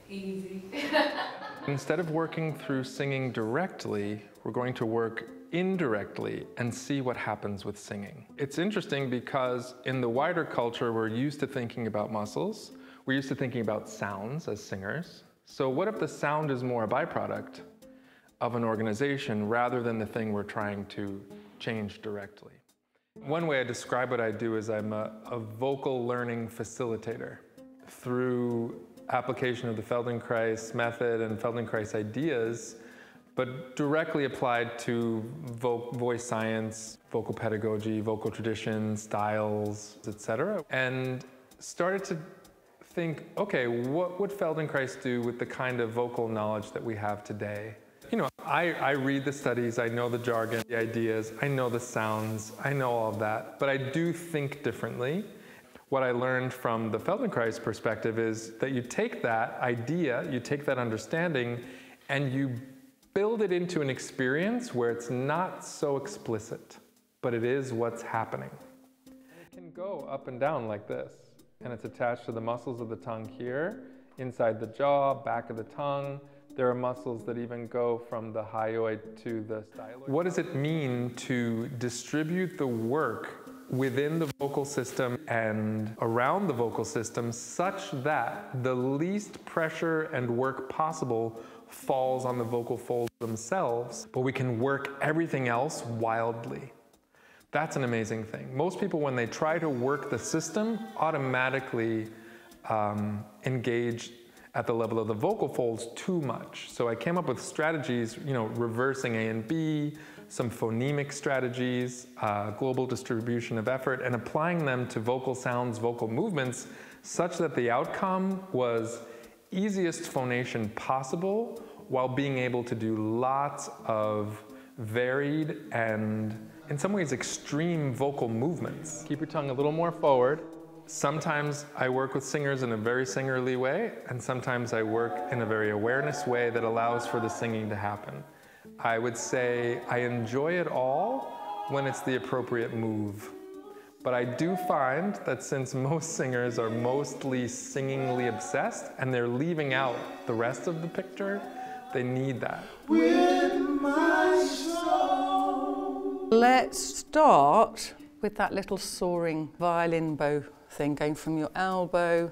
Easy. Instead of working through singing directly, we're going to work indirectly and see what happens with singing. It's interesting because in the wider culture, we're used to thinking about muscles. We're used to thinking about sounds as singers. So what if the sound is more a byproduct of an organization rather than the thing we're trying to change directly? One way I describe what I do is I'm a vocal learning facilitator. Through application of the Feldenkrais method and Feldenkrais ideas, but directly applied to voice science, vocal pedagogy, vocal traditions, styles, etc. And started to think, okay, what would Feldenkrais do with the kind of vocal knowledge that we have today? You know, I read the studies, I know the jargon, the ideas, I know the sounds, I know all of that, but I do think differently. What I learned from the Feldenkrais perspective is that you take that idea, you take that understanding, and you build it into an experience where it's not so explicit, but it is what's happening. It can go up and down like this, and it's attached to the muscles of the tongue here, inside the jaw, back of the tongue. There are muscles that even go from the hyoid to the styloid. What does it mean to distribute the work within the vocal system and around the vocal system such that the least pressure and work possible falls on the vocal folds themselves, but we can work everything else wildly? That's an amazing thing. Most people, when they try to work the system, automatically engage at the level of the vocal folds too much. So I came up with strategies, you know, reversing A and B, some phonemic strategies, global distribution of effort, and applying them to vocal sounds, vocal movements, such that the outcome was easiest phonation possible while being able to do lots of varied and, in some ways, extreme vocal movements. Keep your tongue a little more forward. Sometimes I work with singers in a very singerly way, and sometimes I work in a very awareness way that allows for the singing to happen. I would say I enjoy it all when it's the appropriate move. But I do find that since most singers are mostly singingly obsessed and they're leaving out the rest of the picture, they need that. With my soul. Let's start with that little soaring violin bow thing, going from your elbow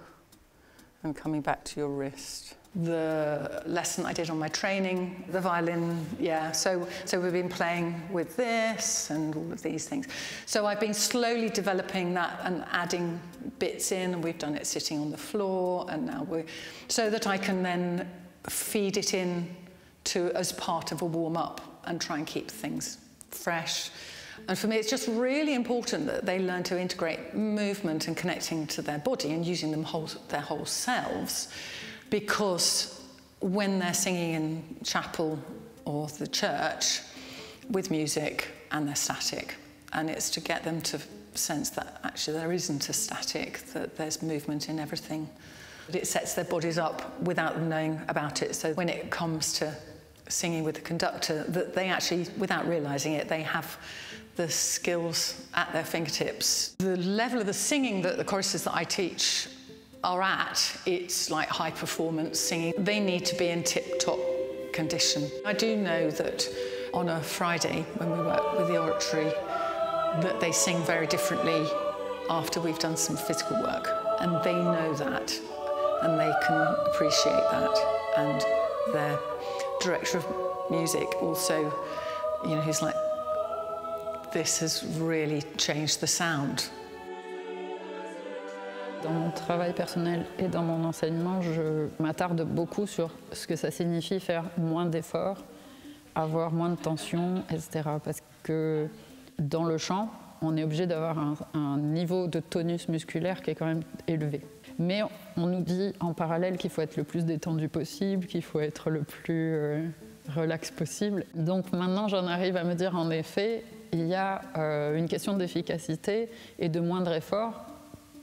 and coming back to your wrist. The lesson I did on my training, the violin, yeah, so we've been playing with this and all of these things. So I've been slowly developing that and adding bits in, and we've done it sitting on the floor, and now so that I can then feed it in to as part of a warm-up and try and keep things fresh. And for me, it's just really important that they learn to integrate movement and connecting to their body and using them their whole selves, because when they're singing in chapel or the church with music and they're static, and it's to get them to sense that actually there isn't a static, that there's movement in everything. It sets their bodies up without them knowing about it. So when it comes to singing with the conductor, that they actually, without realising it, they have the skills at their fingertips. The level of the singing that the choruses that I teach are at, it's like high performance singing. They need to be in tip-top condition. I do know that on a Friday when we work with the oratory, that they sing very differently after we've done some physical work, and they know that and they can appreciate that. And their director of music also, you know, he's like, this has really changed the sound. Dans mon travail personnel et dans mon enseignement, je m'attarde beaucoup sur ce que ça signifie faire moins d'efforts, avoir moins de tension, etc. Parce que dans le chant, on est obligé d'avoir un niveau de tonus musculaire qui est quand même élevé. Mais on nous dit en parallèle qu'il faut être le plus détendu possible, qu'il faut être le plus relax possible. Donc maintenant, j'en arrive à me dire, en effet, il y a une question d'efficacité et de moindre effort,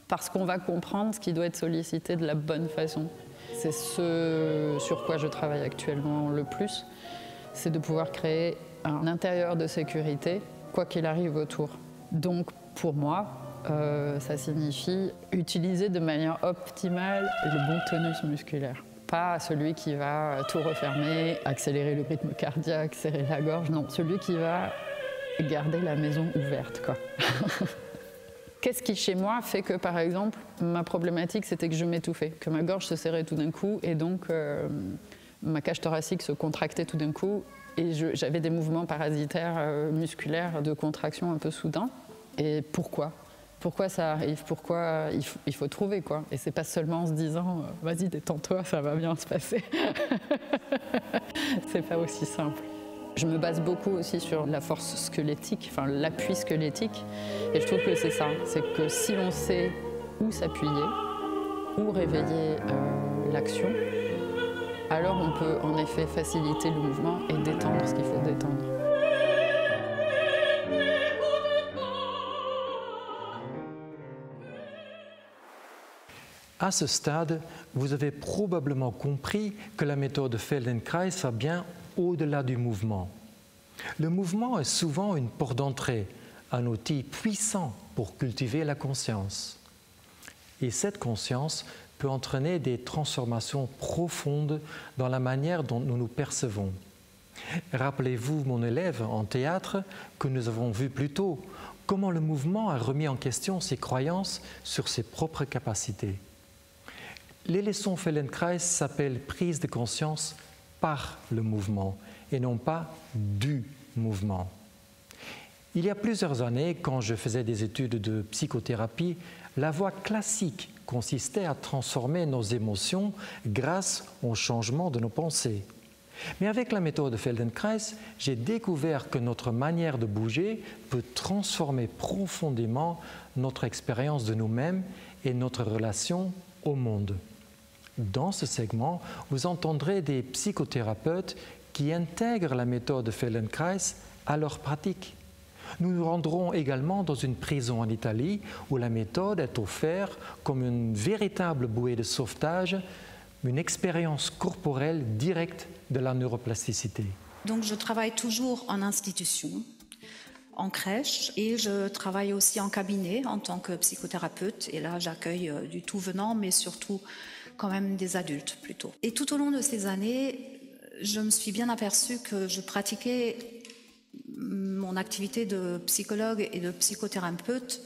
parce qu'on va comprendre ce qui doit être sollicité de la bonne façon. C'est ce sur quoi je travaille actuellement le plus, c'est de pouvoir créer un intérieur de sécurité, quoi qu'il arrive autour. Donc pour moi, ça signifie utiliser de manière optimale le bon tonus musculaire. Pas celui qui va tout refermer, accélérer le rythme cardiaque, serrer la gorge, non, celui qui va garder la maison ouverte, quoi. Qu'est-ce qui, chez moi, fait que, par exemple, ma problématique, c'était que je m'étouffais, que ma gorge se serrait tout d'un coup, et donc ma cage thoracique se contractait tout d'un coup, et j'avais des mouvements parasitaires musculaires de contraction un peu soudains. Et pourquoi ? Pourquoi ça arrive ? Pourquoi il faut trouver, quoi. Et c'est pas seulement en se disant « vas-y, détends-toi, ça va bien se passer ». C'est pas aussi simple. Je me base beaucoup aussi sur la force squelettique, enfin l'appui squelettique. Et je trouve que c'est ça, c'est que si on sait où s'appuyer, où réveiller l'action, alors on peut en effet faciliter le mouvement et détendre ce qu'il faut détendre. À ce stade, vous avez probablement compris que la méthode Feldenkrais va bien au-delà du mouvement. Le mouvement est souvent une porte d'entrée, un outil puissant pour cultiver la conscience. Et cette conscience peut entraîner des transformations profondes dans la manière dont nous nous percevons. Rappelez-vous mon élève en théâtre que nous avons vu plus tôt, comment le mouvement a remis en question ses croyances sur ses propres capacités. Les leçons Feldenkrais s'appellent prise de conscience par le mouvement et non pas du mouvement. Il y a plusieurs années, quand je faisais des études de psychothérapie, la voie classique consistait à transformer nos émotions grâce au changement de nos pensées. Mais avec la méthode Feldenkrais, j'ai découvert que notre manière de bouger peut transformer profondément notre expérience de nous-mêmes et notre relation au monde. Dans ce segment, vous entendrez des psychothérapeutes qui intègrent la méthode Feldenkrais à leur pratique. Nous nous rendrons également dans une prison en Italie où la méthode est offerte comme une véritable bouée de sauvetage, une expérience corporelle directe de la neuroplasticité. Donc je travaille toujours en institution, en crèche, et je travaille aussi en cabinet en tant que psychothérapeute. Et là, j'accueille du tout venant, mais surtout quand même des adultes plutôt. Et tout au long de ces années, je me suis bien aperçue que je pratiquais mon activité de psychologue et de psychothérapeute,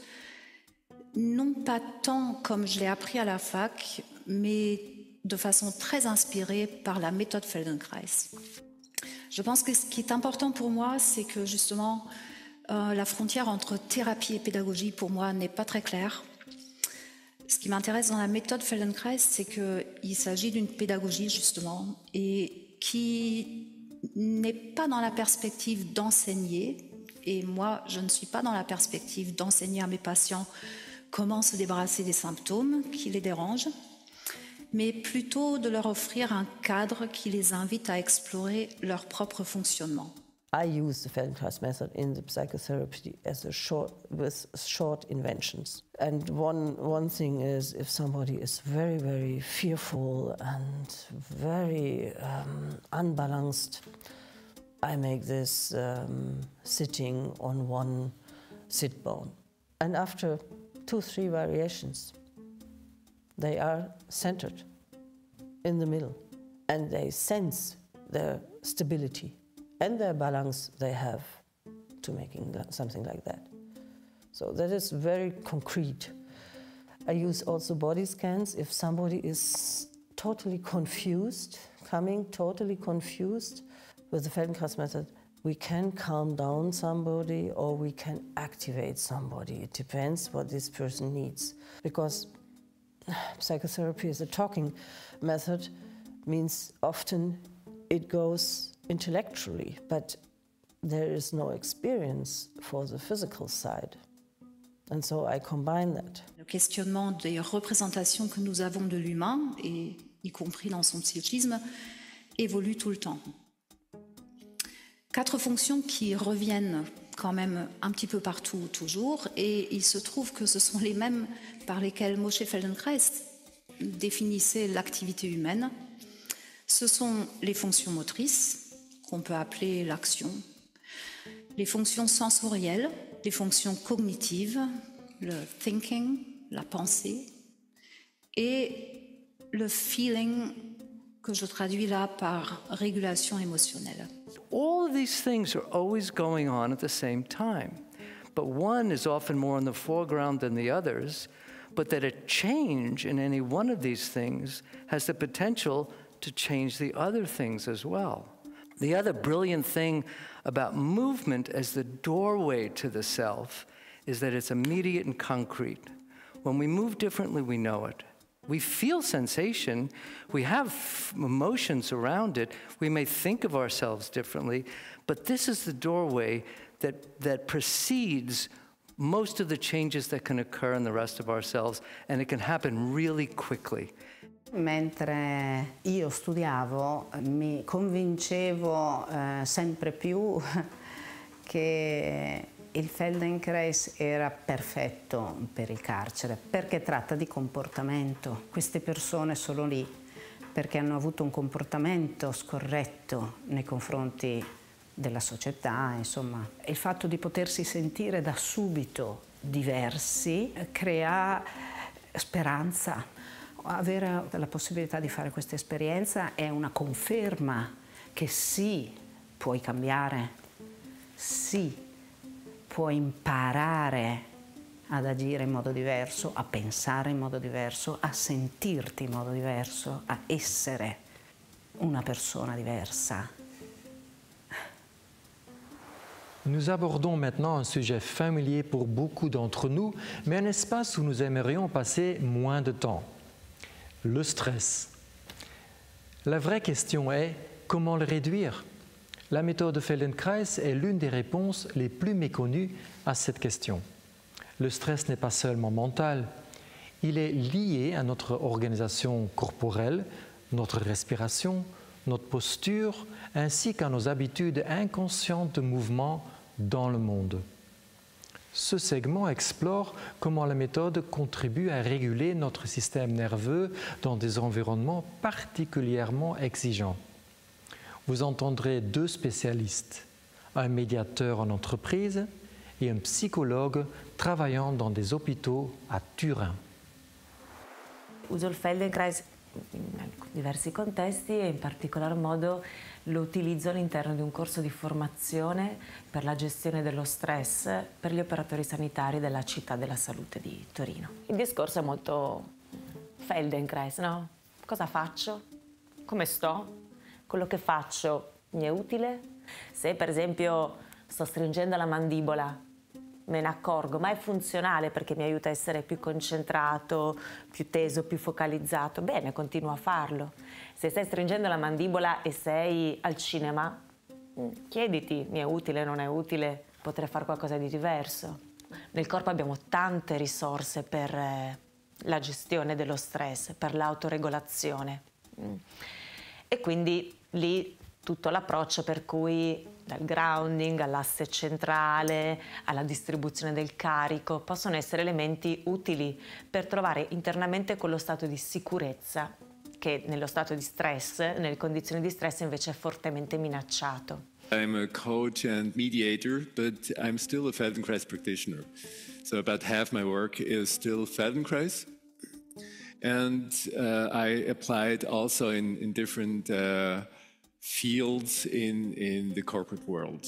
non pas tant comme je l'ai appris à la fac, mais de façon très inspirée par la méthode Feldenkrais. Je pense que ce qui est important pour moi, c'est que justement, la frontière entre thérapie et pédagogie, pour moi, n'est pas très claire. Ce qui m'intéresse dans la méthode Feldenkrais, c'est qu'il s'agit d'une pédagogie, justement, et qui n'est pas dans la perspective d'enseigner. Et moi, je ne suis pas dans la perspective d'enseigner à mes patients comment se débarrasser des symptômes qui les dérangent, mais plutôt de leur offrir un cadre qui les invite à explorer leur propre fonctionnement. I use the Feldenkrais method in the psychotherapy as with short inventions. And one thing is, if somebody is very, very fearful and very unbalanced, I make this sitting on one sit bone. And after 2-3 variations, they are centered in the middle, and they sense their stability and their balance they have to making something like that. So that is very concrete. I use also body scans. If somebody is totally confused, totally confused with the Feldenkrais method, we can calm down somebody or we can activate somebody. It depends what this person needs. Because psychotherapy is a talking method, means often it goes intellectually, but there is no experience for the physical side. And so I combine that. Le questionnement des représentations que nous avons de l'humain, et y compris dans son psychisme, évolue tout le temps. 4 fonctions qui reviennent quand même un petit peu partout, toujours, et il se trouve que ce sont les mêmes par lesquelles Moshe Feldenkrais définissait l'activité humaine. Ce sont les fonctions motrices, qu'on peut appeler l'action, les fonctions sensorielles, les fonctions cognitives, le thinking, la pensée, et le feeling, que je traduis là par régulation émotionnelle. All of these things are always going on at the same time. but one is often more in the foreground than the others, but that a change in any one of these things has the potential to change the other things as well. The other brilliant thing about movement as the doorway to the self is that it's immediate and concrete. When we move differently, we know it. We feel sensation, we have emotions around it, we may think of ourselves differently, but this is the doorway that precedes most of the changes that can occur in the rest of ourselves, and it can happen really quickly. Mentre io studiavo mi convincevo sempre più che il Feldenkrais era perfetto per il carcere, perché tratta di comportamento. Queste persone sono lì perché hanno avuto un comportamento scorretto nei confronti della società, insomma. Il fatto di potersi sentire da subito diversi crea speranza. Avere la possibilità di fare questa esperienza è una conferma che sì, puoi cambiare, sì, puoi imparare ad agire in modo diverso, a pensare in modo diverso, a sentirti in modo diverso, a essere una persona diversa. Nous abordons maintenant un sujet familier pour beaucoup d'entre nous, mais un espace où nous aimerions passer moins de temps. Le stress. La vraie question est comment le réduire? La méthode Feldenkrais est l'une des réponses les plus méconnues à cette question. Le stress n'est pas seulement mental, il est lié à notre organisation corporelle, notre respiration, notre posture, ainsi qu'à nos habitudes inconscientes de mouvement dans le monde. Ce segment explore comment la méthode contribue à réguler notre système nerveux dans des environnements particulièrement exigeants. Vous entendrez deux spécialistes, un médiateur en entreprise et un psychologue travaillant dans des hôpitaux à Turin. Uso il Feldenkrais in diversi contesti e in particolar modo lo utilizzo all'interno di un corso di formazione per la gestione dello stress per gli operatori sanitari della città della salute di Torino. Il discorso è molto Feldenkrais, no? Cosa faccio? Come sto? Quello che faccio mi è utile? Se per esempio sto stringendo la mandibola, me ne accorgo, ma è funzionale perché mi aiuta a essere più concentrato, più teso, più focalizzato, bene, continuo a farlo. Se stai stringendo la mandibola e sei al cinema, chiediti, mi è utile, non è utile, potrei fare qualcosa di diverso. Nel corpo abbiamo tante risorse per la gestione dello stress, per l'autoregolazione. E quindi lì tutto l'approccio per cui dal grounding all'asse centrale, alla distribuzione del carico, possono essere elementi utili per trovare internamente quello stato di sicurezza che nello stato di stress, nelle condizioni di stress invece è fortemente minacciato. I'm a coach and mediator, but I'm still a Feldenkrais practitioner. So about half my work is still Feldenkrais. And I applied also in different fields in the corporate world.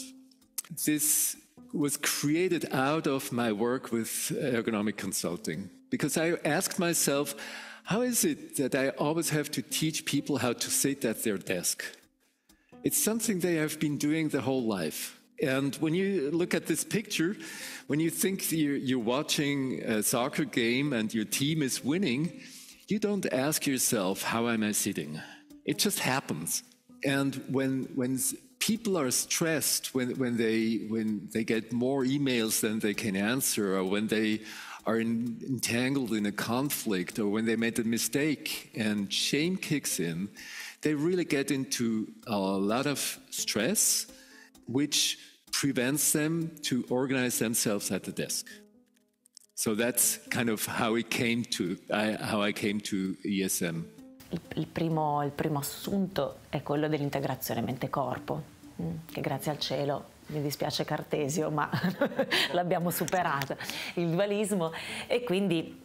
This was created out of my work with ergonomic consulting, because I asked myself, how is it that I always have to teach people how to sit at their desk? It's something they have been doing their whole life. And when you look at this picture, when you think you're watching a soccer game and your team is winning, you don't ask yourself, how am I sitting? It just happens. And when people are stressed, when they get more emails than they can answer, or when they are entangled in a conflict, or when they made a mistake and shame kicks in, they really get into a lot of stress, which prevents them to organize themselves at the desk. So that's kind of how I came to ESM. Il primo assunto è quello dell'integrazione mente-corpo, che grazie al cielo, mi dispiace Cartesio, ma l'abbiamo superato, il dualismo, e quindi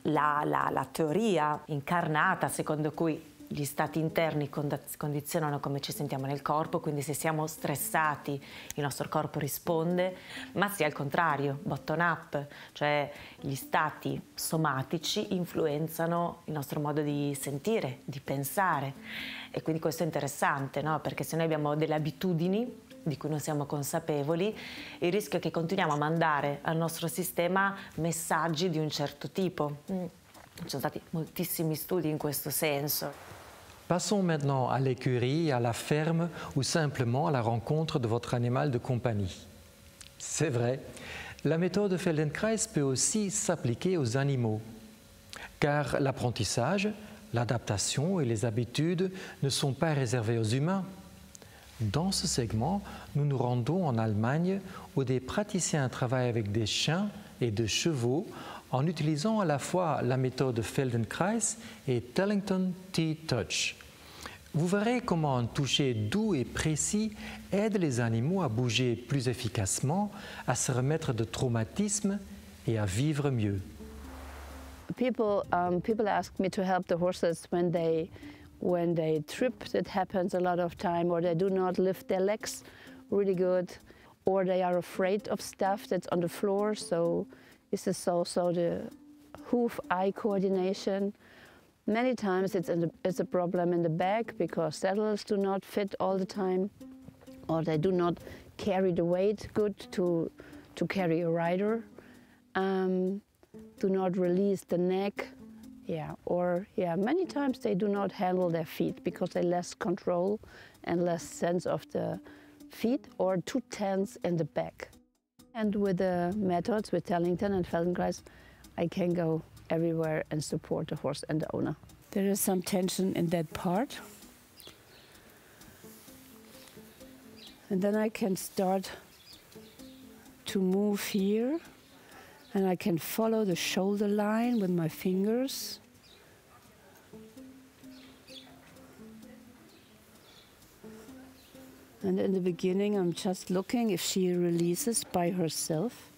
la teoria incarnata secondo cui gli stati interni condizionano come ci sentiamo nel corpo, quindi se siamo stressati il nostro corpo risponde, ma sia al contrario, bottom up, cioè gli stati somatici influenzano il nostro modo di sentire, di pensare. E quindi questo è interessante, no? Perché se noi abbiamo delle abitudini di cui non siamo consapevoli, il rischio è che continuiamo a mandare al nostro sistema messaggi di un certo tipo. Ci sono stati moltissimi studi in questo senso. Passons maintenant à l'écurie, à la ferme ou simplement à la rencontre de votre animal de compagnie. C'est vrai, la méthode Feldenkrais peut aussi s'appliquer aux animaux, car l'apprentissage, l'adaptation et les habitudes ne sont pas réservés aux humains. Dans ce segment, nous nous rendons en Allemagne où des praticiens travaillent avec des chiens et des chevaux en utilisant à la fois la méthode Feldenkrais et Tellington T-Touch. Vous verrez comment un toucher doux et précis aide les animaux à bouger plus efficacement, à se remettre de traumatismes et à vivre mieux. People ask me to help the horses when they trip. That happens a lot of time, or they do not lift their legs really good, or they are afraid of stuff that's on the floor. So this is also the hoof-eye coordination. Many times it's a problem in the back because saddles do not fit all the time, or they do not carry the weight good to carry a rider. Do not release the neck, many times they do not handle their feet because they less control and less sense of the feet, or too tense in the back. And with the methods, with Tellington and Feldenkrais, I can go everywhere and support the horse and the owner. There is some tension in that part. And then I can start to move here, and I can follow the shoulder line with my fingers. And in the beginning, I'm just looking if she releases by herself.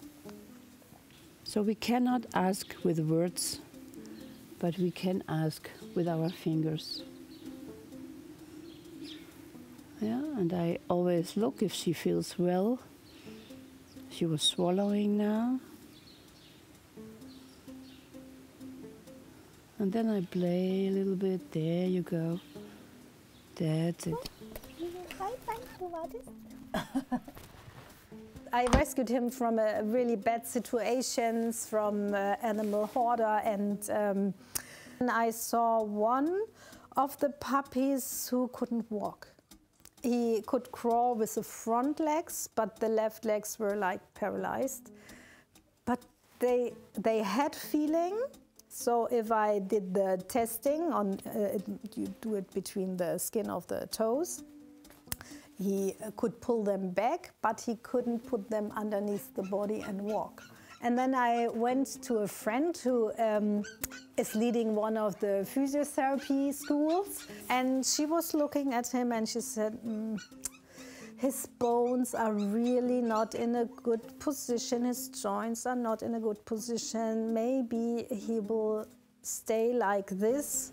So we cannot ask with words, but we can ask with our fingers. Yeah, and I always look if she feels well. She was swallowing now. And then I play a little bit. There you go. That's it. I rescued him from a really bad situations, from animal hoarder, and I saw one of the puppies who couldn't walk. He could crawl with the front legs, but the left legs were like paralyzed. But they had feeling. So if I did the testing on, you do it between the skin of the toes, he could pull them back, but he couldn't put them underneath the body and walk. And then I went to a friend who is leading one of the physiotherapy schools, and she was looking at him and she said, his bones are really not in a good position, his joints are not in a good position, maybe he will stay like this.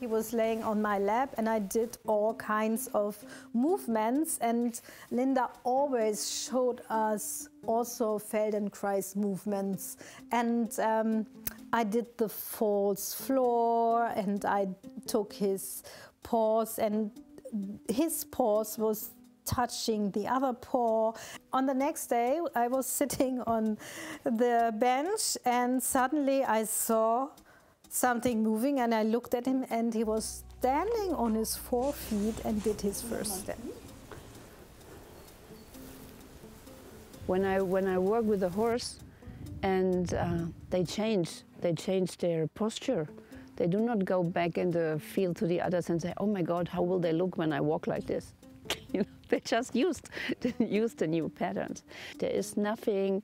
He was laying on my lap and I did all kinds of movements, and Linda always showed us also Feldenkrais movements, and I did the false floor and I took his paws, and his paws was touching the other paw. On the next day I was sitting on the bench and suddenly I saw something moving, and I looked at him and he was standing on his 4 feet and did his first step. When I work with the horse and they change their posture, they do not go back in the field to the others and say, oh my God, how will they look when I walk like this? You know, they just used the new patterns. There is nothing.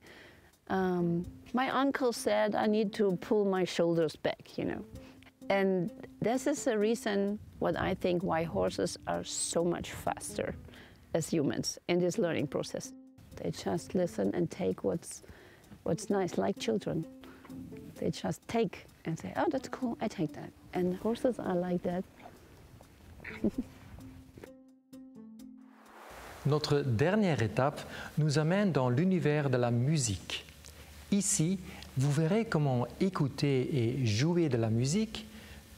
My uncle said I need to pull my shoulders back, you know. And this is the reason what I think why horses are so much faster as humans in this learning process. They just listen and take what's nice, like children. They just take and say, oh, that's cool, I take that. And horses are like that. Notre dernière étape nous amène dans l'univers de la musique. Ici, vous verrez comment écouter et jouer de la musique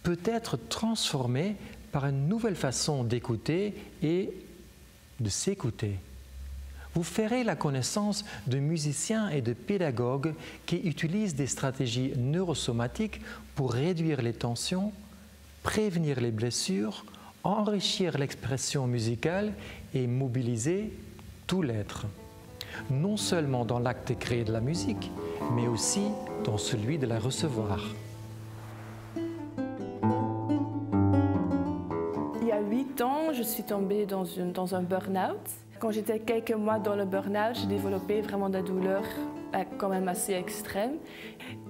peut être transformé par une nouvelle façon d'écouter et de s'écouter. Vous ferez la connaissance de musiciens et de pédagogues qui utilisent des stratégies neurosomatiques pour réduire les tensions, prévenir les blessures, enrichir l'expression musicale et mobiliser tout l'être. Non seulement dans l'acte de créer de la musique, mais aussi dans celui de la recevoir. Il y a 8 ans, je suis tombée dans un burn-out. Quand j'étais quelques mois dans le burn-out, j'ai développé vraiment des douleurs quand même assez extrêmes.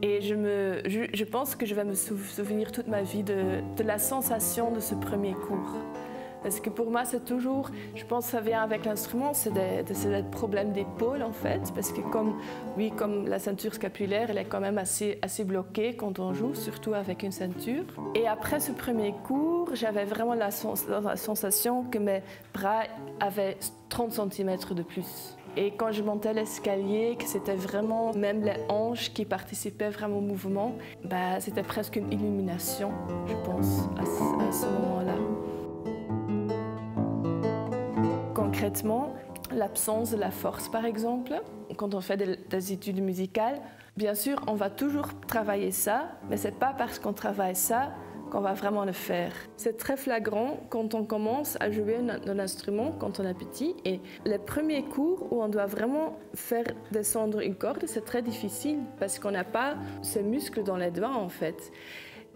Et je pense que je vais me souvenir toute ma vie de la sensation de ce premier cours. Parce que pour moi, c'est toujours, je pense que ça vient avec l'instrument, c'est des problèmes d'épaule en fait. Parce que comme la ceinture scapulaire, elle est quand même assez bloquée quand on joue, surtout avec une ceinture. Et après ce premier cours, j'avais vraiment la sensation que mes bras avaient 30 cm de plus. Et quand je montais l'escalier, que c'était vraiment même les hanches qui participaient vraiment au mouvement, c'était presque une illumination, je pense, à ce moment-là. Concrètement, l'absence de la force, par exemple, quand on fait des études musicales, bien sûr, on va toujours travailler ça, mais ce n'est pas parce qu'on travaille ça qu'on va vraiment le faire. C'est très flagrant quand on commence à jouer un instrument, quand on est petit. Et les premiers cours où on doit vraiment faire descendre une corde, c'est très difficile parce qu'on n'a pas ces muscles dans les doigts, en fait.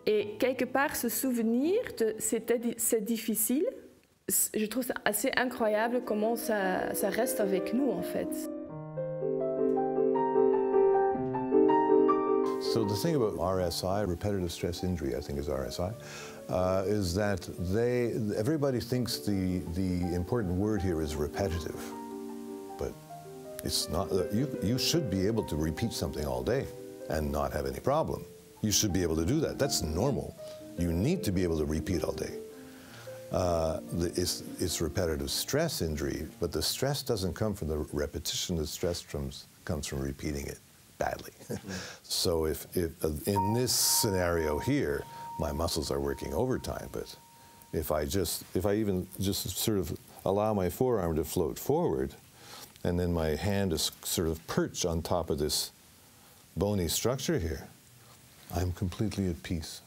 Et quelque part, ce souvenir de c'est difficile, je trouve ça assez incroyable comment ça reste avec nous, en fait. So the thing about RSI, repetitive stress injury, I think is RSI, is that everybody thinks the important word here is repetitive, but it's not. You should be able to repeat something all day and not have any problem. You should be able to do that. That's normal. You need to be able to repeat all day. It's repetitive stress injury, but the stress doesn't come from the repetition. The stress comes from repeating it badly. So if in this scenario here, my muscles are working overtime, but if I even just sort of allow my forearm to float forward, and then my hand is sort of perched on top of this bony structure here, I'm completely at peace.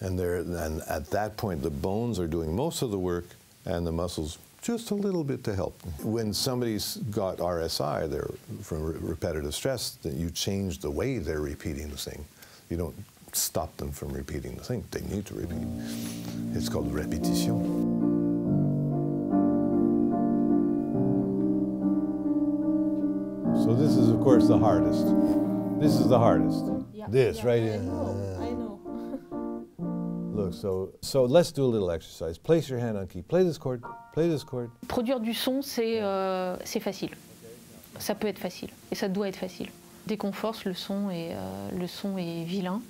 And at that point, the bones are doing most of the work, and the muscles just a little bit to help. When somebody's got RSI, they're from repetitive stress, then you change the way they're repeating the thing. You don't stop them from repeating the thing. They need to repeat. It's called répétition. So this is, of course, the hardest. This is the hardest. Yeah. This, right? I know. Look, so let's do a little exercise. Place your hand on key. Play this chord. Play this chord. Produire du son, c'est facile. Ça peut être facile. Et ça doit être facile. Dès qu'on force, le son est vilain.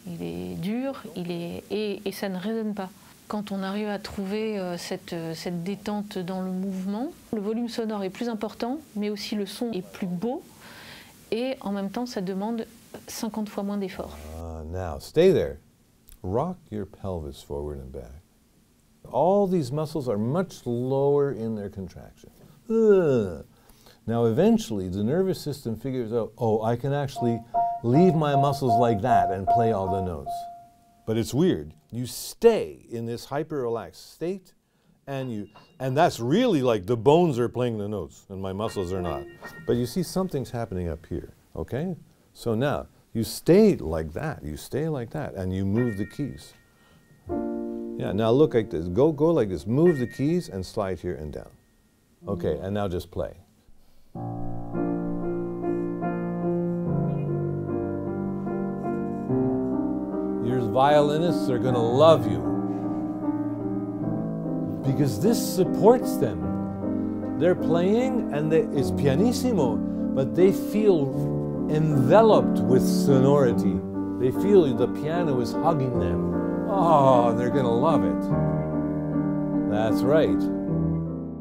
Il est dur. Et ça ne résonne pas. Quand on arrive à trouver cette détente dans le mouvement, le volume sonore est plus important, mais aussi le son est plus beau. Et en même temps, ça demande 50 fois moins d'efforts. Now, stay there. Rock your pelvis forward and back. All these muscles are much lower in their contraction. Now eventually the nervous system figures out, oh, I can actually leave my muscles like that and play all the notes. But it's weird. You stay in this hyper-relaxed state, and that's really like the bones are playing the notes and my muscles are not. But you see something's happening up here, okay? So now, you stay like that, and you move the keys. Yeah, now look like this. Go like this. Move the keys and slide here and down. Okay, and now just play. Your violinists are going to love you because this supports them. They're playing and it's pianissimo, but they feel enveloped with sonority. They feel the piano is hugging them. Oh, they're going to love it. That's right.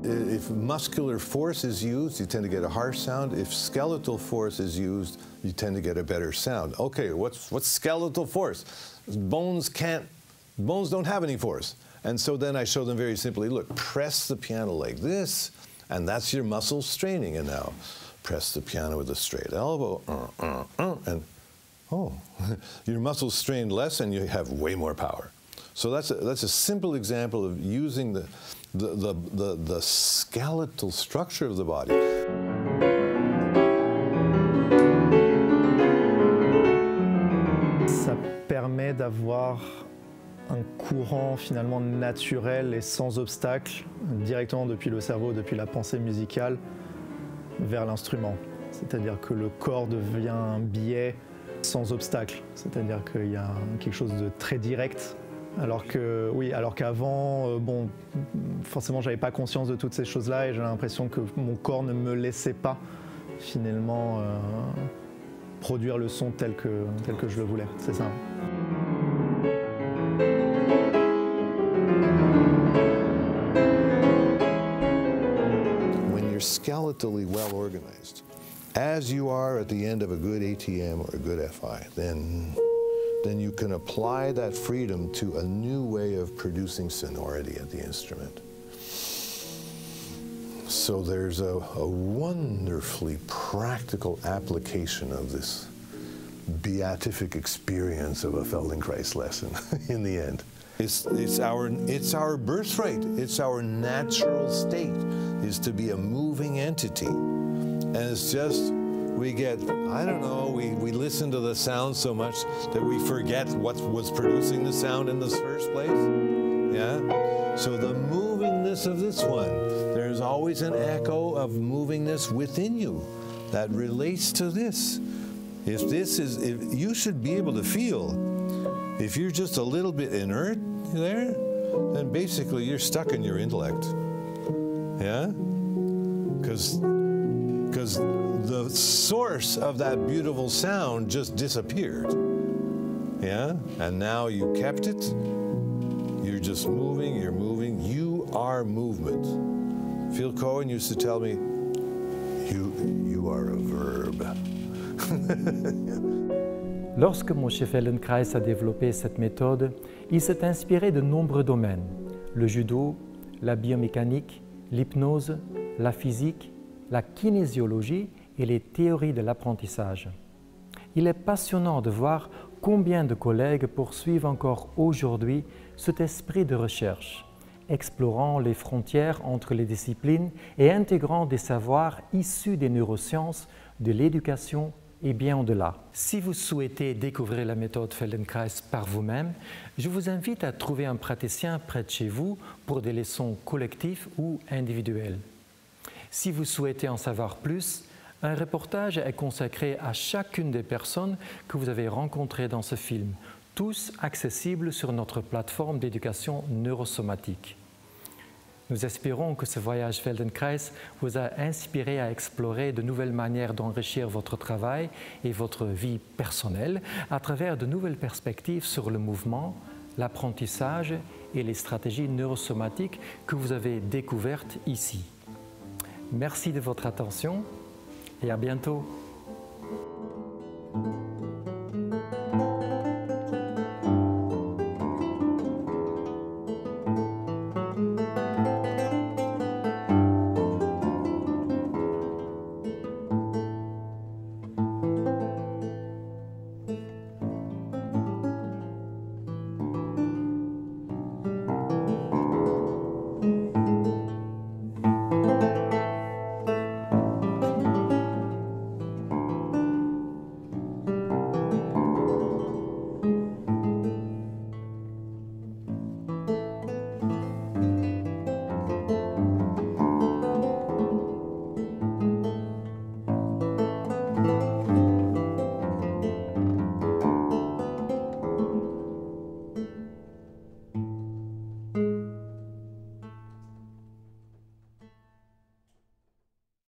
If muscular force is used, you tend to get a harsh sound. If skeletal force is used, you tend to get a better sound. Okay, what's skeletal force? Bones don't have any force. And so then I show them very simply, look, press the piano like this, and that's your muscle straining. And now press the piano with a straight elbow, and oh, your muscles strain less and you have way more power. So that's a simple example of using the skeletal structure of the body. Ça permet d'avoir un courant finalement naturel et sans obstacle, directement depuis le cerveau, depuis la pensée musicale, vers l'instrument. C'est-à-dire que le corps devient un biais sans obstacle. C'est-à-dire qu'il y a quelque chose de très direct. Alors qu'avant, bon, forcément, j'avais pas conscience de toutes ces choses-là et j'ai l'impression que mon corps ne me laissait pas finalement produire le son tel que je le voulais. C'est ça. When you're skeletally well organized, as you are at the end of a good ATM or a good FI, then you can apply that freedom to a new way of producing sonority at the instrument. So there's a wonderfully practical application of this beatific experience of a Feldenkrais lesson in the end. It's our birthright, it's our natural state, is to be a moving entity. And it's just, we get, I don't know, we listen to the sound so much that we forget what was producing the sound in the first place. Yeah? So the movingness of this one, there's always an echo of movingness within you that relates to this. If you should be able to feel, if you're just a little bit inert there, then basically you're stuck in your intellect. Yeah? Because the source of that beautiful sound just disappeared. Yeah? And now you kept it. You're just moving, you're moving. You are movement. Phil Cohen used to tell me, you are a verb. Lorsque M. Feldenkrais a développé cette méthode, il s'est inspiré de nombreux domaines. Le judo, la biomécanique, l'hypnose, la physique, la kinésiologie et les théories de l'apprentissage. Il est passionnant de voir combien de collègues poursuivent encore aujourd'hui cet esprit de recherche, explorant les frontières entre les disciplines et intégrant des savoirs issus des neurosciences, de l'éducation et bien au-delà. Si vous souhaitez découvrir la méthode Feldenkrais par vous-même, je vous invite à trouver un praticien près de chez vous pour des leçons collectives ou individuelles. Si vous souhaitez en savoir plus, un reportage est consacré à chacune des personnes que vous avez rencontrées dans ce film, tous accessibles sur notre plateforme d'éducation neurosomatique. Nous espérons que ce voyage Feldenkrais vous a inspiré à explorer de nouvelles manières d'enrichir votre travail et votre vie personnelle à travers de nouvelles perspectives sur le mouvement, l'apprentissage et les stratégies neurosomatiques que vous avez découvertes ici. Merci de votre attention et à bientôt.